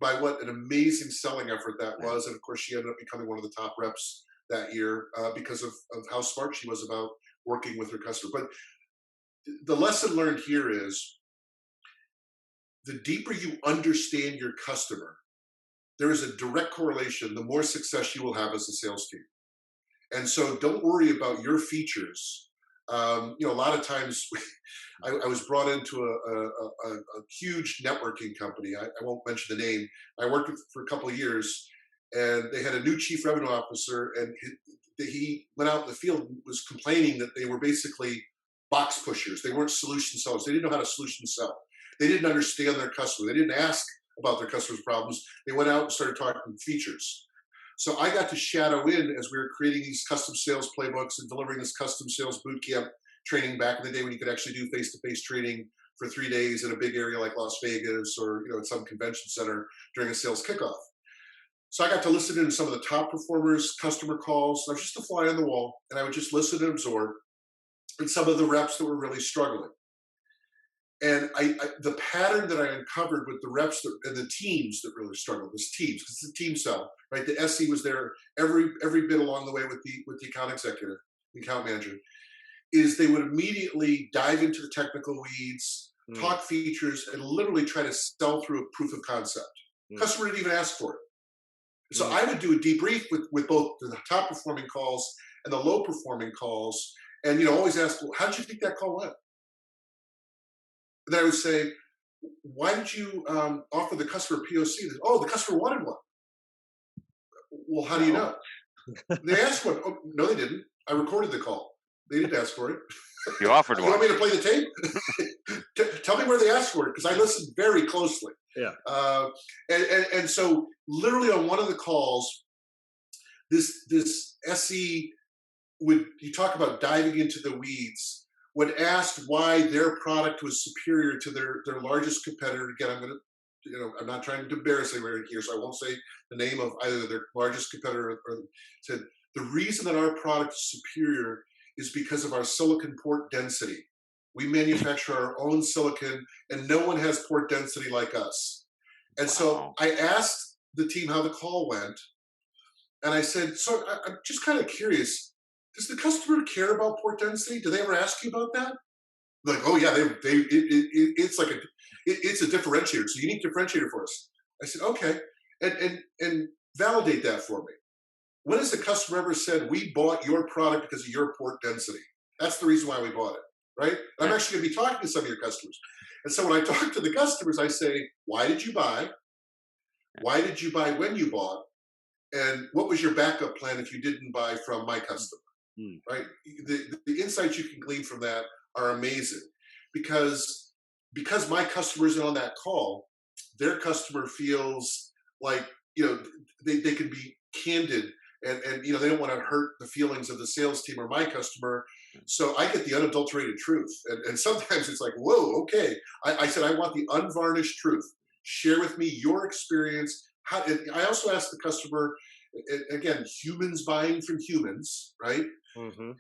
by what an amazing selling effort that was. And of course, she ended up becoming one of the top reps that year because of how smart she was about working with her customer. But the lesson learned here is the deeper you understand your customer, there is a direct correlation, the more success you will have as a sales team. And so don't worry about your features. A lot of times I was brought into a huge networking company. I won't mention the name. I worked with for a couple of years, and they had a new chief revenue officer, and he went out in the field and was complaining that they were basically box pushers. They weren't solution sellers. They didn't know how to solution sell. They didn't understand their customer. They didn't ask about their customers' problems. They went out and started talking features. So I got to shadow in as we were creating these custom sales playbooks and delivering this custom sales bootcamp training back in the day when you could actually do face-to-face training for 3 days in a big area like Las Vegas or at some convention center during a sales kickoff. So I got to listen in to some of the top performers, customer calls. I was just a fly on the wall, and I would just listen and absorb. And some of the reps that were really struggling. And the pattern that I uncovered with the reps and the teams that really struggled was teams, because it's a team sell, right? The SE was there every bit along the way with the account executive, the account manager, is they would immediately dive into the technical weeds, talk features, and literally try to sell through a proof of concept. Customer didn't even ask for it. So I would do a debrief with both the top performing calls and the low performing calls. And always ask, well, how did you think that call went? And then I would say, why did you offer the customer POC? Oh, the customer wanted one. Well, how do you know? They asked one. Oh, no, they didn't. I recorded the call. They didn't ask for it. You offered one. You want me to play the tape? Tell me where they asked for it, because I listened very closely. Yeah. And so literally on one of the calls, this SE you talk about diving into the weeds, when asked why their product was superior to their largest competitor. Again, I'm not trying to embarrass anybody here, so I won't say the name of either their largest competitor or said, the reason that our product is superior is because of our silicon port density. We manufacture our own silicon, and no one has port density like us. And so I asked the team how the call went, and I said, so I'm just kind of curious, does the customer care about port density? Do they ever ask you about that? Like, oh yeah, it's like it's a differentiator. It's a unique differentiator for us. I said, okay, and validate that for me. When has the customer ever said, we bought your product because of your port density? That's the reason why we bought it, right? And I'm actually going to be talking to some of your customers. And so when I talk to the customers, I say, why did you buy? Why did you buy when you bought? And what was your backup plan if you didn't buy from my customer? Right? The insights you can glean from that are amazing, because my customer isn't on that call, their customer feels like they can be candid, and they don't want to hurt the feelings of the sales team or my customer. So I get the unadulterated truth, and sometimes it's like, whoa, okay. I said I want the unvarnished truth. Share with me your experience. I also ask the customer, again, humans buying from humans, right? Mm-hmm.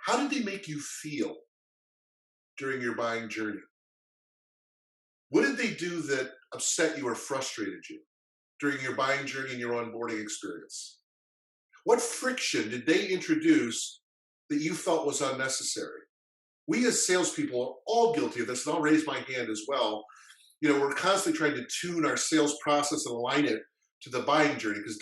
How did they make you feel during your buying journey? What did they do that upset you or frustrated you during your buying journey and your onboarding experience? What friction did they introduce that you felt was unnecessary? We as salespeople are all guilty of this, and I'll raise my hand as well. we're constantly trying to tune our sales process and align it to the buying journey, because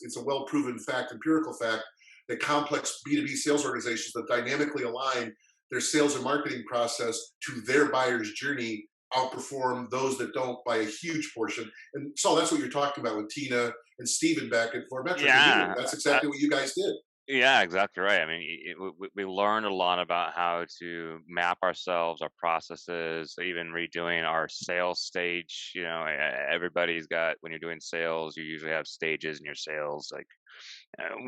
it's a well proven fact, empirical fact, that complex B2B sales organizations that dynamically align their sales and marketing process to their buyer's journey outperform those that don't by a huge portion. And so that's what you're talking about with Tina and Steven back at Metric and you. Yeah, That's exactly what you guys did. yeah, exactly right. I mean, we learned a lot about how to map ourselves, our processes, even redoing our sales stage. Everybody's got, when you're doing sales, you usually have stages in your sales. Like,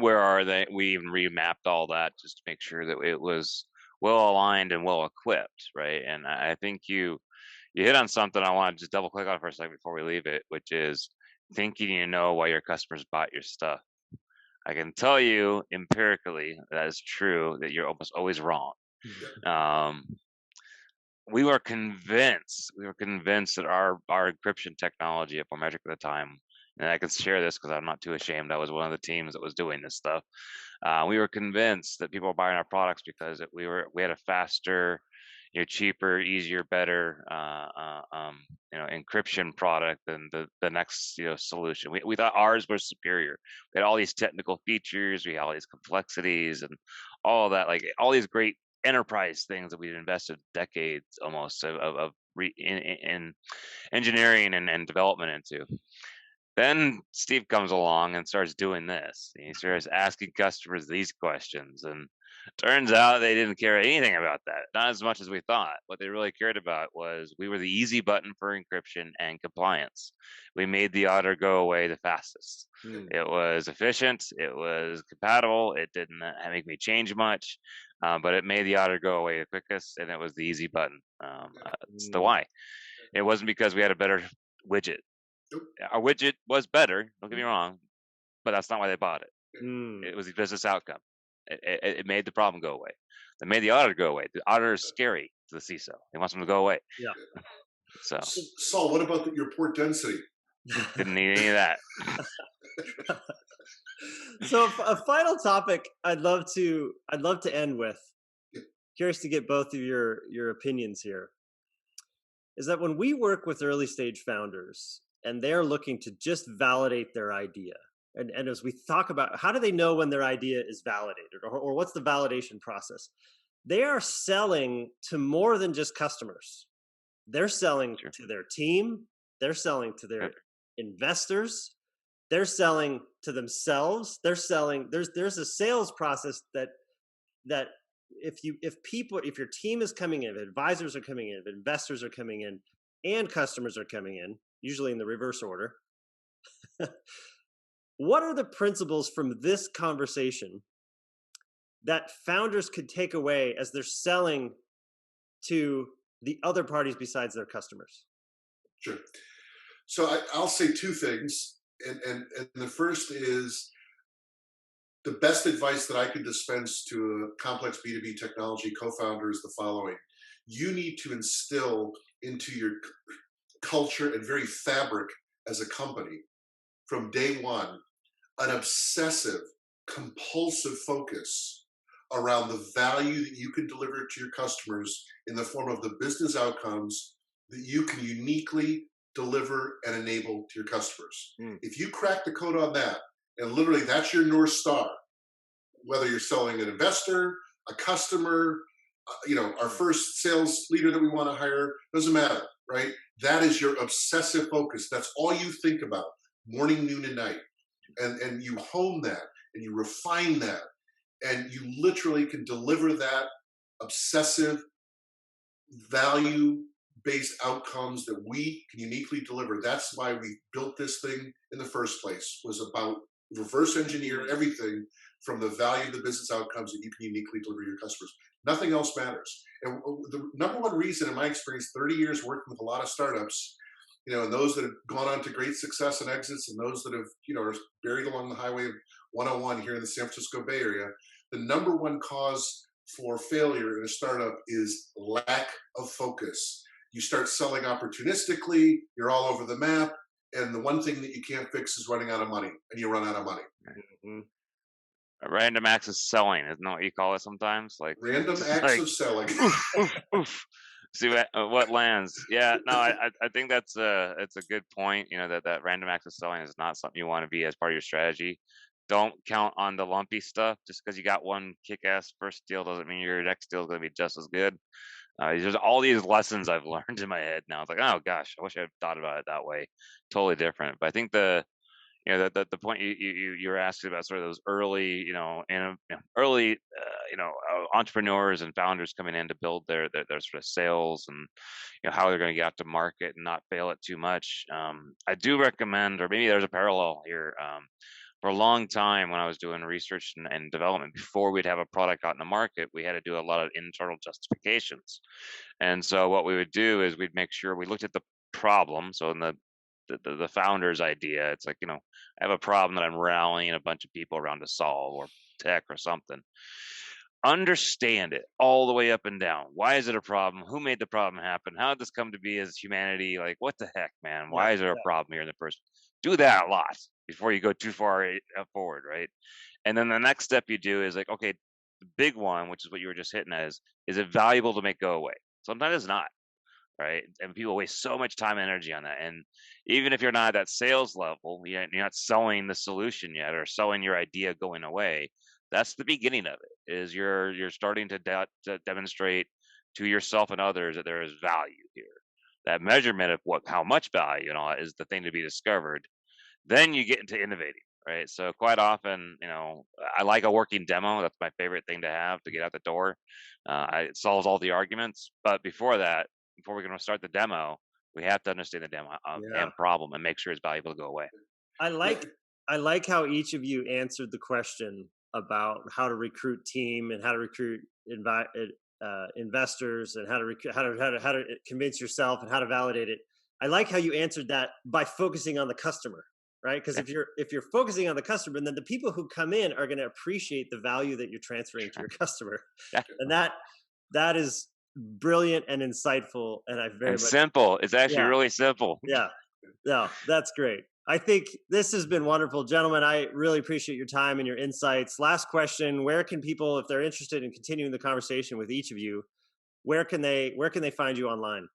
where are they? We even remapped all that just to make sure that it was well aligned and well equipped, right? And I think you hit on something I want to just double click on for a second before we leave it, which is thinking why your customers bought your stuff. I can tell you empirically that is true, that you're almost always wrong. Um, we were convinced that our encryption technology at Metric at the time, and I can share this because I'm not too ashamed. I was one of the teams that was doing this stuff. We were convinced that people were buying our products because we had a faster, cheaper, easier, better, encryption product than the next, solution. We thought ours was superior. We had all these technical features, we had all these complexities, and all of that, like all these great enterprise things that we've invested decades almost in engineering and development into. Then Steve comes along and starts doing this. He starts asking customers these questions, and turns out they didn't care anything about that. Not as much as we thought. What they really cared about was we were the easy button for encryption and compliance. We made the auditor go away the fastest. It was efficient. It was compatible. It didn't make me change much, but it made the auditor go away the quickest, and it was the easy button. It's the why. It wasn't because we had a better widget. Our widget was better, don't get me wrong, but that's not why they bought it. It was the business outcome. It made the problem go away. It made the auditor go away. The auditor is scary to the CISO. He wants them to go away. Yeah. So Saul, what about your port density? Didn't need any of that. So a final topic I'd love to end with. Curious to get both of your opinions here. Is that when we work with early stage founders and they're looking to just validate their idea, and as we talk about how do they know when their idea is validated, or what's the validation process, they are selling to more than just customers. They're selling to their team. They're selling to their investors. They're selling to themselves. They're selling. There's a sales process that if your team is coming in, if advisors are coming in, if investors are coming in, and customers are coming in, usually in the reverse order. What are the principles from this conversation that founders could take away as they're selling to the other parties besides their customers? Sure. So I'll say two things. And the first is, the best advice that I could dispense to a complex B2B technology co-founder is the following. You need to instill into your culture and very fabric as a company from day one an obsessive, compulsive focus around the value that you can deliver to your customers in the form of the business outcomes that you can uniquely deliver and enable to your customers. If you crack the code on that, and literally that's your North Star, whether you're selling an investor, a customer, our first sales leader that we want to hire, doesn't matter, right? That is your obsessive focus. That's all you think about morning, noon, and night. And you hone that and you refine that, and you literally can deliver that obsessive value-based outcomes that we can uniquely deliver. That's why we built this thing in the first place, was about reverse engineer everything from the value of the business outcomes that you can uniquely deliver to your customers. Nothing else matters. And the number one reason, in my experience, 30 years working with a lot of startups, and those that have gone on to great success and exits, and those that have, are buried along the highway of 101 here in the San Francisco Bay Area, the number one cause for failure in a startup is lack of focus. You start selling opportunistically, you're all over the map, and the one thing that you can't fix is running out of money, and you run out of money. Random acts of selling, isn't that what you call it sometimes? Like random acts of selling. Oof, oof, oof. See what lands. Yeah, no, I think that's it's a good point. You know, that random access selling is not something you want to be as part of your strategy. Don't count on the lumpy stuff. Just because you got one kick-ass first deal doesn't mean your next deal is going to be just as good. There's all these lessons I've learned in my head now. It's like, oh gosh, I wish I had thought about it that way. Totally different. But I think the point you were asking about sort of those early early entrepreneurs and founders coming in to build their sort of sales and how they're going to get out to market and not fail it too much. I do recommend, or maybe there's a parallel here. For a long time when I was doing research and development, before we'd have a product out in the market, we had to do a lot of internal justifications. And so what we would do is we'd make sure we looked at the problem. So in the founder's idea, it's like, I have a problem that I'm rallying a bunch of people around to solve, or tech or something. Understand it all the way up and down. Why is it a problem? Who made the problem happen? How did this come to be as humanity? Like, what the heck, man? Why is there a problem here in the first? Do that a lot before you go too far forward, right? And then the next step you do is like, okay, the big one, which is what you were just hitting as, is it valuable to make go away? Sometimes it's not, right? And people waste so much time and energy on that. And even if you're not at that sales level, you're not selling the solution yet or selling your idea going away. That's the beginning of it. Is you're starting to demonstrate to yourself and others that there is value here. That measurement of how much value and all that is the thing to be discovered. Then you get into innovating, right? So quite often, I like a working demo. That's my favorite thing to have to get out the door. It solves all the arguments. But before that, before we're going to start the demo, we have to understand the demo and problem and make sure it's valuable to go away. I like how each of you answered the question about how to recruit team and how to recruit investors and how to convince yourself and how to validate it. I like how you answered that by focusing on the customer, right? Because if you're focusing on the customer, then the people who come in are going to appreciate the value that you're transferring to your customer, and that is brilliant and insightful. And simple. It's actually really simple. Yeah, no, that's great. I think this has been wonderful, gentlemen. I really appreciate your time and your insights. Last question: where can people, if they're interested in continuing the conversation with each of you, where can they find you online?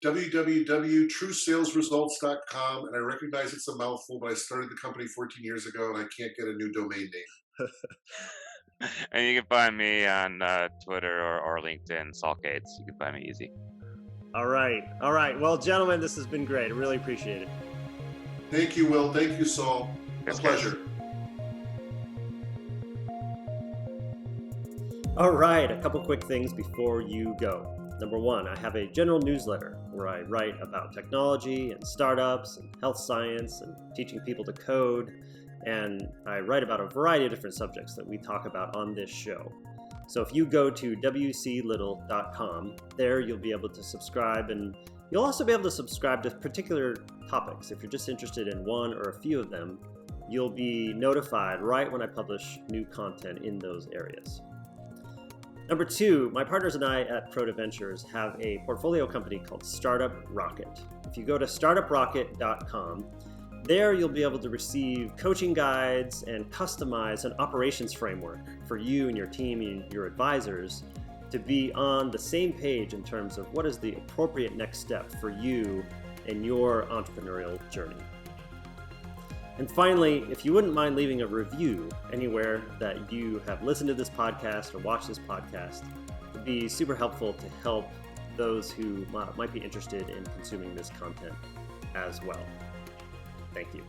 www.truesalesresults.com. And I recognize it's a mouthful, but I started the company 14 years ago and I can't get a new domain name. And you can find me on Twitter or LinkedIn, Saul Cates. You can find me easy. All right. Well, gentlemen, this has been great. I really appreciate it. Thank you, Will. Thank you, Saul. A pleasure. All right. A couple quick things before you go. Number one, I have a general newsletter where I write about technology and startups and health science and teaching people to code. And I write about a variety of different subjects that we talk about on this show. So if you go to wclittle.com, there you'll be able to subscribe, and you'll also be able to subscribe to particular topics. If you're just interested in one or a few of them, you'll be notified right when I publish new content in those areas. Number two, my partners and I at Proto Ventures have a portfolio company called Startup Rocket. If you go to startuprocket.com, there you'll be able to receive coaching guides and customize an operations framework for you and your team and your advisors to be on the same page in terms of what is the appropriate next step for you in your entrepreneurial journey. And finally, if you wouldn't mind leaving a review anywhere that you have listened to this podcast or watched this podcast, it would be super helpful to help those who might be interested in consuming this content as well. Thank you.